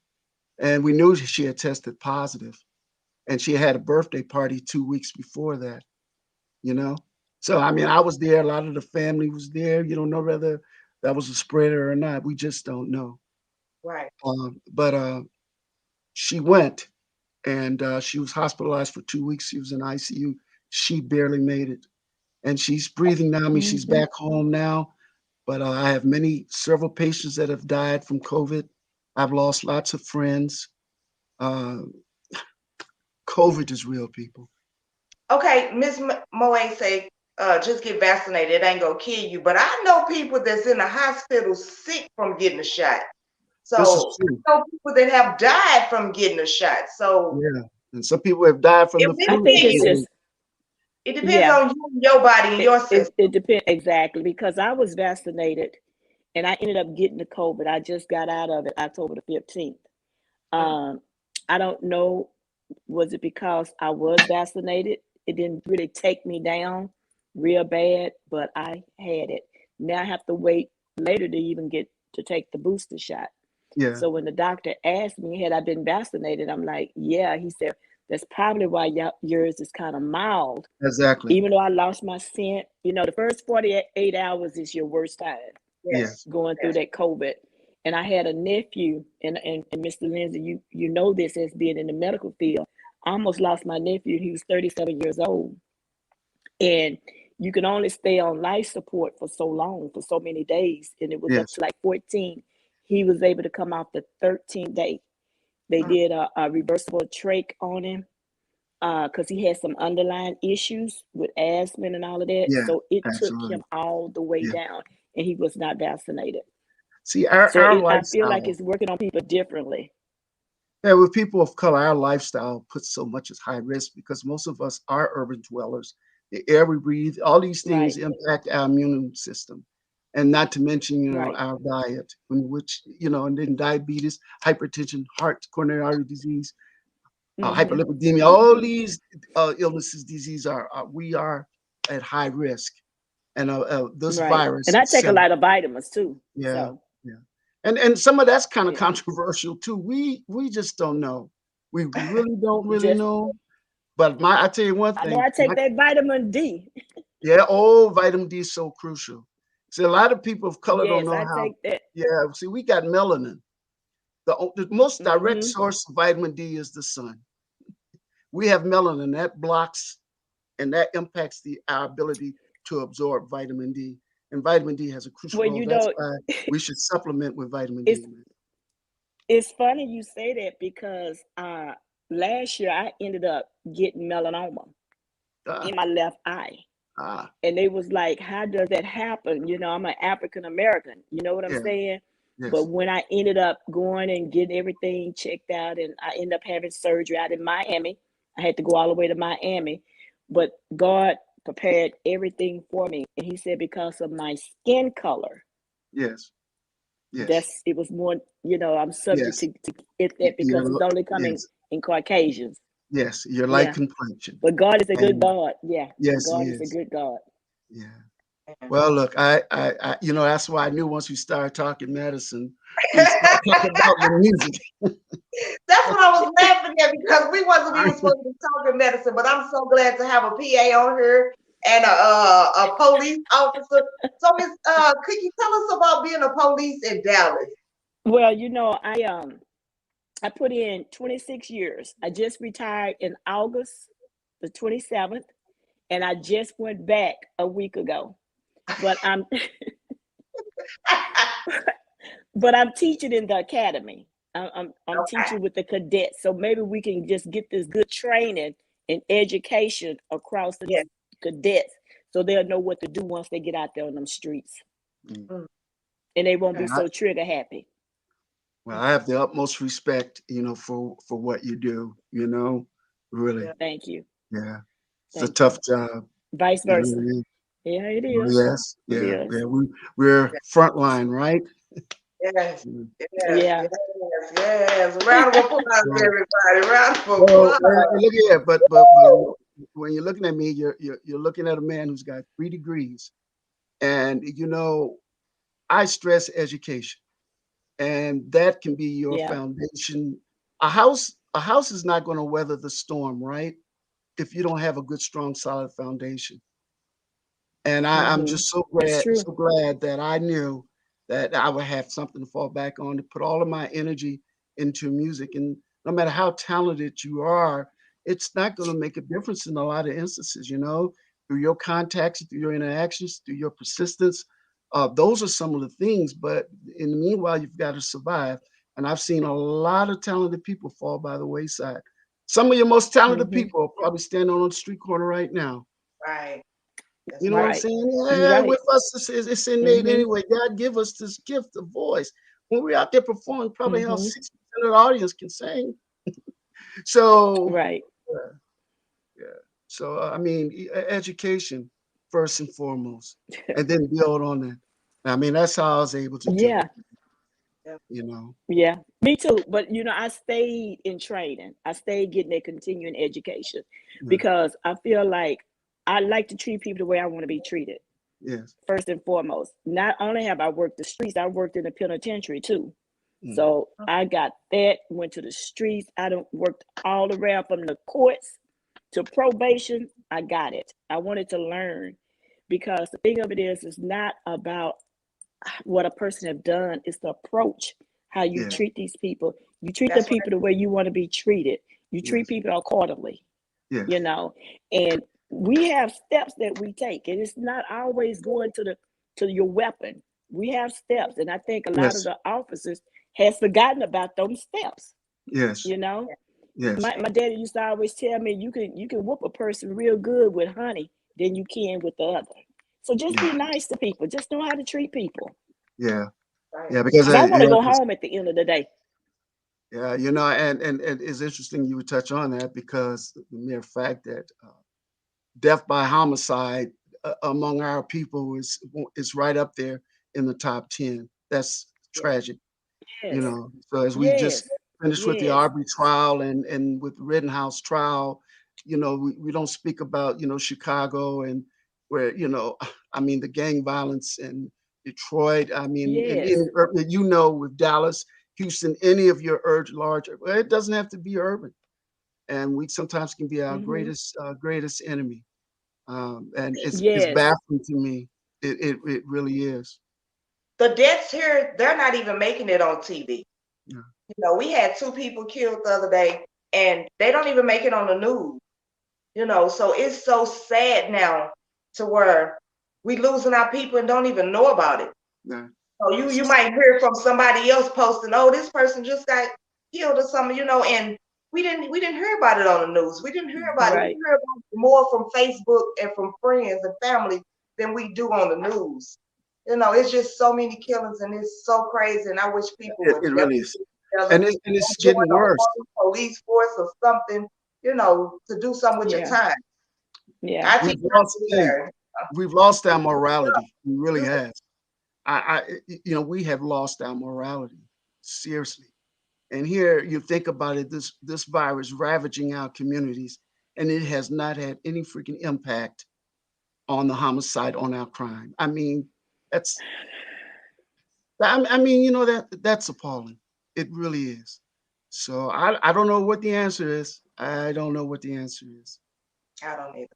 And we knew she had tested positive, and she had a birthday party 2 weeks before that. You know, so I mean, I was there. A lot of the family was there. You don't know whether that was a spreader or not. We just don't know. Right. But she went, and she was hospitalized for 2 weeks. She was in ICU. She barely made it, and she's breathing now. I mean, she's Mm-hmm. back home now. But I have several patients that have died from COVID. I've lost lots of friends. Uh, COVID is real, people. Okay, Miss Moe say just get vaccinated. It ain't gonna kill you. But I know people that's in the hospital sick from getting a shot. This is So true. I know people that have died from getting a shot. So Yeah. And some people have died from it the I flu. think it's really just, it depends yeah, on you and your body and your system. it depends exactly because I was vaccinated and I ended up getting the COVID. I just got out of it October the 15th. Um, I don't know, was it because I was vaccinated? It didn't really take me down real bad, but I had it. Now I have to wait later to even get to take the booster shot. Yeah, So when the doctor asked me, had I been vaccinated, I'm like, yeah. He said, that's probably why yours is kind of mild. exactly. Even though I lost my scent, the first 48 hours is your worst time Yes, Yes. going through yes. that COVID. And I had a nephew, and Mr. Lindsey, you know this as being in the medical field. I almost lost my nephew. He was 37 years old. And you can only stay on life support for so long, for so many days. And it was up Yes. to like 14. He was able to come off the 13th day. They did a reversible trach on him because he had some underlying issues with asthma and all of that. Yeah. So it took Absolutely. him all the way Yeah. down, and he was not vaccinated. See, our So I feel like lifestyle. it's working on people differently. Yeah, with people of color, our lifestyle puts so much at high risk because most of us are urban dwellers. The air we breathe, all these things Right, impact our immune system. And not to mention, right. our diet, in which, and then diabetes, hypertension, heart, coronary artery disease, Hmm. hyperlipidemia, all these illnesses, disease we are at high risk. And this Right. virus, And I take a etc. lot of vitamins too. Yeah, So yeah. And some of that's kind of yeah. controversial too. We just don't know. We really don't really Just know. But I tell you one I know thing, I take that vitamin D. yeah, oh, vitamin D is so crucial. See, a lot of people of color don't Yes, know I how. take that. Yeah, see, we got melanin. The most direct Hmm. source of vitamin D is the sun. We have melanin that blocks and that impacts our ability to absorb vitamin D. And vitamin D has a crucial Well, role. That's why we should supplement with vitamin it's D, man. it's funny you say that because last year I ended up getting melanoma Ah, in my left eye. ah, And they was like, how does that happen? I'm an African American. You know what I'm yeah, saying? But yes. when I ended up going and getting everything checked out, and I ended up having surgery out in Miami, I had to go all the way to Miami. But God prepared everything for me. And He said, because of my skin color, Yes, yes, that's it was more, I'm subject yes. to get that because it's only coming Yes, in Caucasians. yes. Your light Yeah. complexion, But God is a good and God. Yeah. yes, he God is a is. good God. Yeah. Well, look, that's why I knew once we started talking medicine, we started talking about the music. That's what I was laughing at because we wasn't I, even supposed to be talking medicine, but I'm so glad to have a PA on here and a police officer. So, Miss, could you tell us about being a police in Dallas? Well, I put in 26 years. I just retired in August the 27th, and I just went back a week ago. But I'm but I'm teaching in the academy. I'm Okay. teaching with the cadets. So maybe we can just get this good training and education across the Yeah. cadets so they'll know what to do once they get out there on them streets. Mm. Mm, And they won't be okay. I- so trigger happy. well, I have the utmost respect, for what you do. Really, Yeah. Thank you. yeah. It's a Thank you. tough job. Vice It versa. really is. Yeah, it Oh, is. yes, It yeah, is. yeah. We're frontline, right? Yes. Mm. Yes. Yeah. Yes. Yes. Round of applause, So, everybody. Round of well, applause. look here, but Woo! when you're looking at me, you're looking at a man who's got 3 degrees, and I stress education, and that can be your Yeah. foundation. A house is not going to weather the storm, right? If you don't have a good, strong, solid foundation. And I'm Hmm. just so That's glad, true. so glad that I knew that I would have something to fall back on to put all of my energy into music. And no matter how talented you are, it's not going to make a difference in a lot of instances, through your contacts, through your interactions, through your persistence. Those are some of the things. But in the meanwhile, you've got to survive. And I've seen a lot of talented people fall by the wayside. Some of your most talented Hmm. people are probably standing on the street corner right now. Right. You know what I'm Right. saying? You're Yeah, right. with us, it's innate anyway. God give us this gift of voice. When we're out there performing, probably how 60% of the audience can sing. So, Right. yeah, yeah. So, I mean, education first and foremost, and then build on that. I mean, that's how I was able to do Yeah. it. You know. Yeah. Me too. But I stayed in training. I stayed getting a continuing education Yeah. because I feel like I like to treat people the way I want to be treated. Yes. First and foremost. Not only have I worked the streets, I worked in the penitentiary too. Mm. So I got that, went to the streets. I don't worked all around from the courts to probation. I got it. I wanted to learn because the thing of it is, it's not about what a person have done. It's the approach, how you Yeah. treat these people. You treat the That's right. people the way you want to be treated. You treat Yes. people accordingly, Yes. and we have steps that we take, and it's not always going to your weapon. We have steps, and I think a lot of Yes. the officers has forgotten about those steps. Yes. You know, Yes. my daddy used to always tell me you can whoop a person real good with honey than you can with the other. So just Yeah. be nice to people. Just know how to treat people. Yeah. Right. Yeah. Because 'Cause I want to yeah, go home at the end of the day. yeah, and it's interesting you would touch on that because the mere fact that death by homicide among our people is right up there in the top 10. That's Yeah. tragic, you Yes, know. So as we just yes, finished with the yes. Arbery trial and with the Rittenhouse trial, we don't speak about, Chicago and where, I mean, the gang violence in Detroit, I mean, in Yes. any, with Dallas, Houston, any of your large, well, it doesn't have to be urban. And we sometimes can be our Hmm. greatest enemy. And it's Yes. baffling to me. It really is. The deaths here, they're not even making it on TV. Yeah. We had 2 people killed the other day, and they don't even make it on the news. So it's so sad now to where we losing our people and don't even know about it. Yeah. So you might hear from somebody else posting, oh, this person just got killed or something, and we didn't hear about it on the news. We didn't hear about it. We Right. hear about it more from Facebook and from friends and family than we do on the news. It's just so many killings and it's so crazy. And I wish people would It really definitely is. get together, And it's join getting the worse. army, police force or something, to do something with your Yeah. time. Yeah. I We've think lost, hey, we've lost our morality. We really yeah, have. We have lost our morality. Seriously. And here you think about it, this virus ravaging our communities, and it has not had any freaking impact on the homicide, on our crime. I mean, that's that's appalling. It really is. So I don't know what the answer is. I don't know what the answer is. I don't either.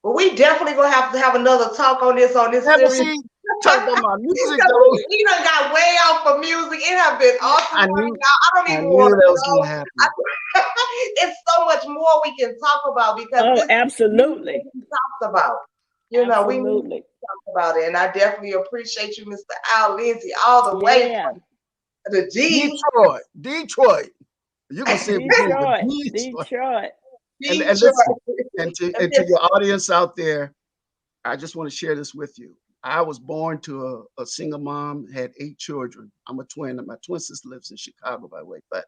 But we definitely gonna have to have another talk on this Yeah, but series. see, talk about my music Because though. we done got way off of music. It has been awesome I right knew now. I don't I even knew want that to was gonna go. happen. It's so much more we can talk about because Oh, this needs to absolutely. be talked about. We need to Absolutely. talk about it. And I definitely appreciate you, Mr. Al Lindsey, all the way Yeah. from the G, Detroit. You're gonna say it again, but Detroit. Detroit. Detroit. And Detroit. listen, and to And and to this- your audience out there, I just want to share this with you. I was born to a single mom, had 8 children. I'm a twin, and my twin sister lives in Chicago, by the way. But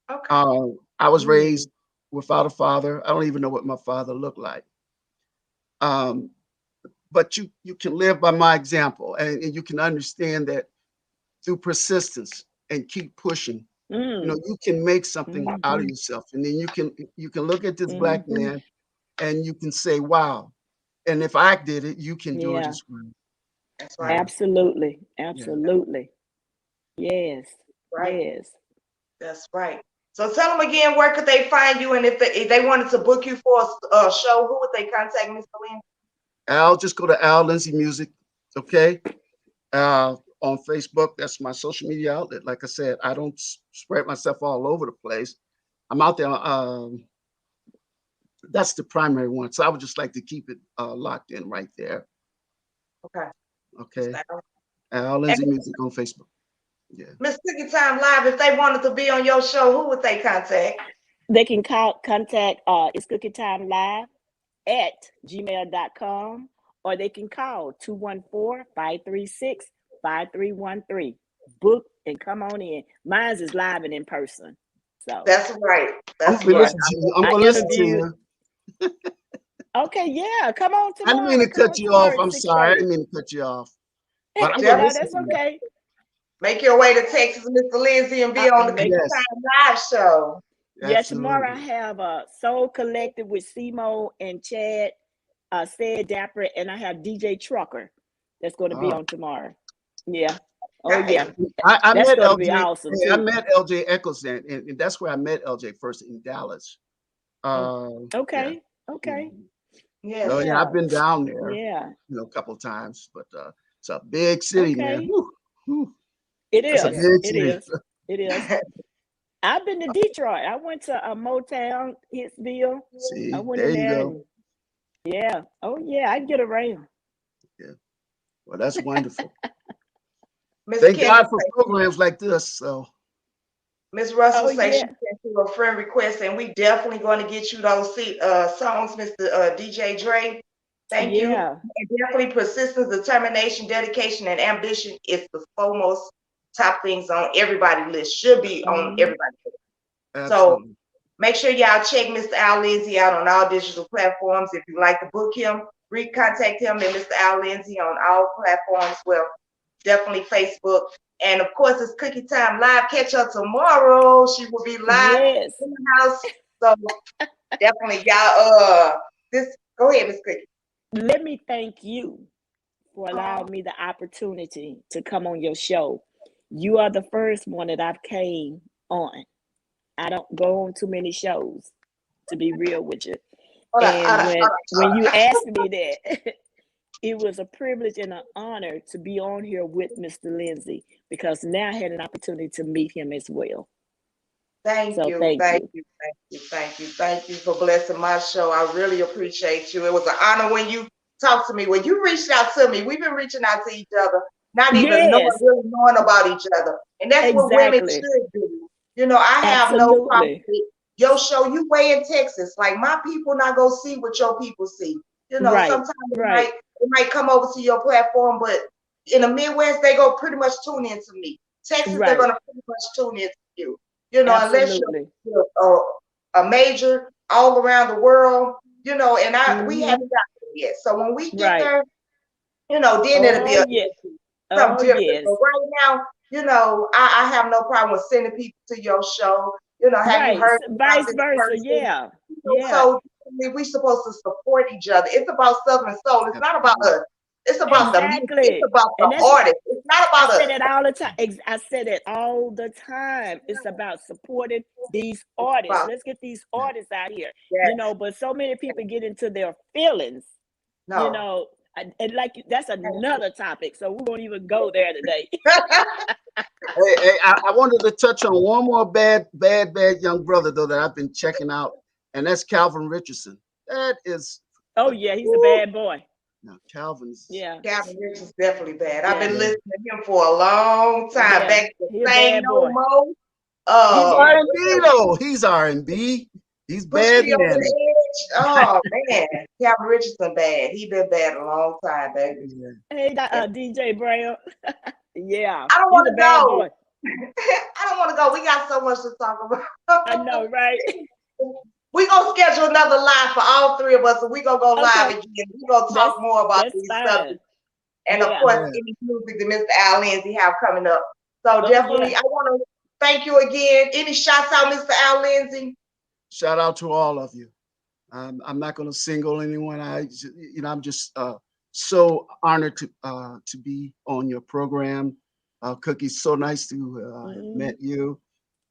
okay. I was Mm. raised without a father. I don't even know what my father looked like. Um, but you can live by my example, and you can understand that through persistence and keep pushing. Mm. You can make something out of Hmm. yourself, and then you can look at this black Hmm. man, and you can say, "Wow." And if I did it, you can do it Yeah. as well. That's You right. know, Absolutely. yeah. Absolutely. Yes. Right. Yes. That's right. So tell them again, where could they find you? And if they wanted to book you for a show, who would they contact, Mr. Lynn? Al, just go to Al Lindsey Music, okay? On Facebook, that's my social media outlet. Like I said, I don't spread myself all over the place. I'm out there. That's the primary one. So I would just like to keep it locked in right there. Okay. Okay. Al Lindsey Music on Facebook. Yeah. Miss Cookie Time Live, if they wanted to be on your show, who would they contact? They can contact it's Cookie Time Live at gmail.com, or they can call 214-536-5313. Book and come on in. Mine's is live and in person. So That's right. I'm That's gonna yeah, right. listen to you. I'm I gonna listen to interviewed. you. Okay, yeah, come on I didn't mean tomorrow. to Come cut on you off. tomorrow at I'm sorry. I 6:30. didn't mean to cut you off. But I'm gonna No, listen that's to you. okay. Make your way to Texas, Mr. Lindsey, and be on the Make Yes, Time Live show. Yeah, tomorrow I absolutely. have a Soul Collective with Simo and Chad, Said Dapper, and I have DJ Trucker that's going to be Oh. on tomorrow. Yeah. Oh Nice. yeah. I That's met going to be LJ. awesome I too. met LJ Eccles, and that's where I met LJ first in Dallas. Yeah. Okay. Okay. Yes. So yeah, Yeah. I've been down there, Yeah. a couple of times, but it's a big city, man. Okay. Whew, whew. It That's a is. big It city. is. It is. I've been to Detroit. I went to Motown, Hitsville. I See, went there in you there go. and yeah. Oh yeah, I get around. Yeah. Well, that's wonderful. Miss Thank Kendra, God for programs like this. So Miss Russell Oh says she yeah. sent you a friend request, and we definitely going to get you those songs, Mr. DJ Dre. Thank you. Yeah. And definitely persistence, determination, dedication, and ambition is the foremost top things on everybody's list. Should be on Mhm. everybody's list. So absolutely. make sure y'all check Mr. Al Lindsey out on all digital platforms. If you like to book him, contact him and Mr. Al Lindsey on all platforms. Well, definitely Facebook. And of course, it's Cookie Time Live. Catch her tomorrow. She will be live Yes. in the house. So definitely, y'all. Go ahead, Miss Cookie. Let me thank you for allowing me the opportunity to come on your show. You are the first one that I've came on. I don't go on too many shows, to be real with you. Hold on, And when you asked me that, it was a privilege and an honor to be on here with Mr. Lindsey because now I had an opportunity to meet him as well. Thank So you, thank thank you. you, thank you, thank you, thank you for blessing my show. I really appreciate you. It was an honor when you talked to me, when you reached out to me. We've been reaching out to each other, not even Yes, really knowing about each other. And that's what women exactly. should do. You know, I have no problem Absolutely. with your show. You way in Texas. Like my people not gonna see what your people see. You know, Right, sometimes right, it might come over to your platform, but in the Midwest, they go pretty much tune into me. Texas, they're right. gonna pretty much tune into you. You know, unless Absolutely. you're a major all around the world, you know, and we Hmm. haven't got there yet. So when we get Right. there, you know, then it'll be Oh, yes. Oh, something different. yes. But right now, you know, I have no problem with sending people to your show. You know, have you Right. heard about Vice this versa. person? Yeah. You know, Yeah. so we're supposed to support each other. It's about Southern Soul. It's not about us. It's about the music. It's Exactly. about the And that's artist. It's not I about said us. it all the time. I said it all the time. It's about supporting these It's artists. about Let's get these artists out here. yes, But so many people get into their feelings, you no. know, and like that's another topic. So we won't even go there today. Hey, I wanted to touch on one more bad young brother though that I've been checking out, and that's Calvin Richardson. That is, Oh yeah, he's a woo, bad boy. no, Calvin's. Yeah. Calvin Rich is definitely bad. I've Yeah. been listening to him for a long time. Yeah. Back to He a Say bad No boy. More. He's Yeah. R&B though. He's R&B. He's Push bad me over man. the edge. Oh man, Calvin Richardson bad. He been bad a long time, baby. Yeah. Hey, DJ Brown. Yeah, I don't he's want a to bad go. boy. I don't want to go. We got so much to talk about. I know, right? We gonna schedule another live for all three of us, and we gonna go live Okay, again. We gonna talk more about that's these fine. subjects, and of Yeah. course, Yeah. any music that Mr. Al Lindsey have coming up. So Oh definitely, yeah. I want to thank you again. Any shouts out, Mr. Al Lindsey? Shout out to all of you. I'm not going to single anyone. I'm just so honored to be on your program. Cookie, so nice to have met you.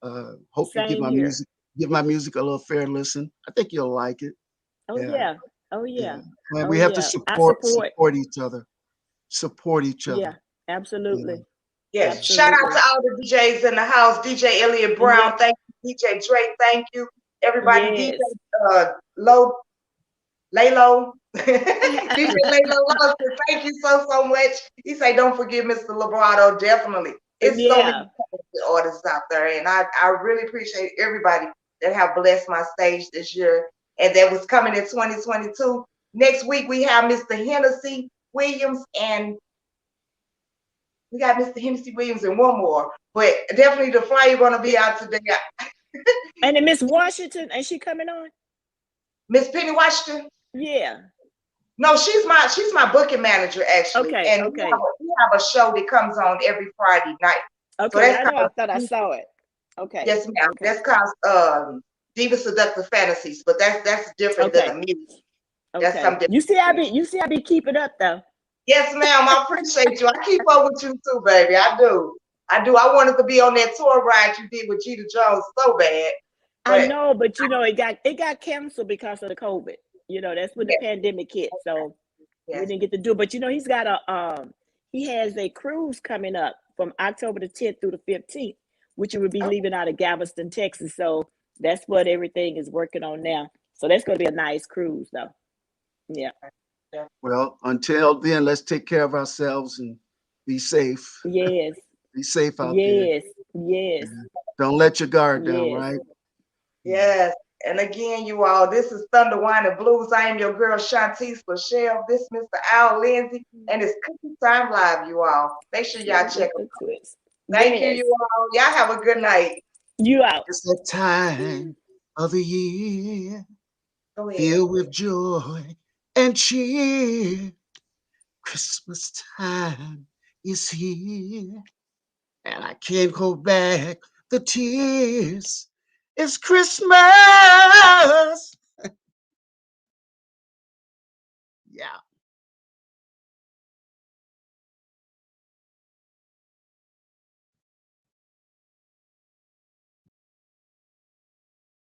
Hope you Same here. give my music a little fair listen. I think you'll like it. Oh Yeah, yeah. Oh yeah. yeah. And Oh we have to yeah. I support support. each other. Support each Yeah. other. Absolutely. Yes. Shout out Absolutely. to all the DJs in the house. DJ Elliott Yeah. Brown, thank you. DJ Drake, thank you. Everybody, Yes. DJ Laylo. DJ Laylo Lawson, thank you so much. He say, don't forget Mr. Librato, definitely. It's so many Yeah. talented artists out there, and I really appreciate everybody that have blessed my stage this year and that was coming in 2022. Next week we have Mr. Hennessy Williams, and we got Mr. Hennessy Williams and one more. But definitely the flyer gonna be out today. And then Miss Washington, is she coming on? Miss Penny Washington? Yeah. No, she's my booking manager actually. Okay, And okay. we have a show that comes on every Friday night. Okay, so I thought I saw it. Okay. Yes, ma'am. Okay. That's called Diva Seductive Fantasies, but that's different than the music. That's Okay. something. You see, I be keeping up though. Yes, ma'am. I appreciate you. I keep up with you too, baby. I do. I wanted to be on that tour ride you did with Jeter Jones so bad. I know, but it got canceled because of the COVID. That's when the Yes. pandemic hit. So Yes. we didn't get to do it. But he's got he has a cruise coming up from October the 10th through the 15th, which will be leaving out of Galveston, Texas. So that's what everything is working on now. So that's going to be a nice cruise, though. Yeah. Well, until then, let's take care of ourselves and be safe. Yes. Be safe out Yes. there. Yes. Don't let your guard down, Yes. right? Yes. And again, you all, this is Thunder Wine and Blues. I am your girl, Shantice Lachelle. This is Mr. Al Lindsey, and it's Cookie Time Live, you all. Make sure y'all check them. Thank you, you all. Y'all have a good night. You out. It's the time of the year filled with joy and cheer. Christmas time is here, and I can't hold back the tears. It's Christmas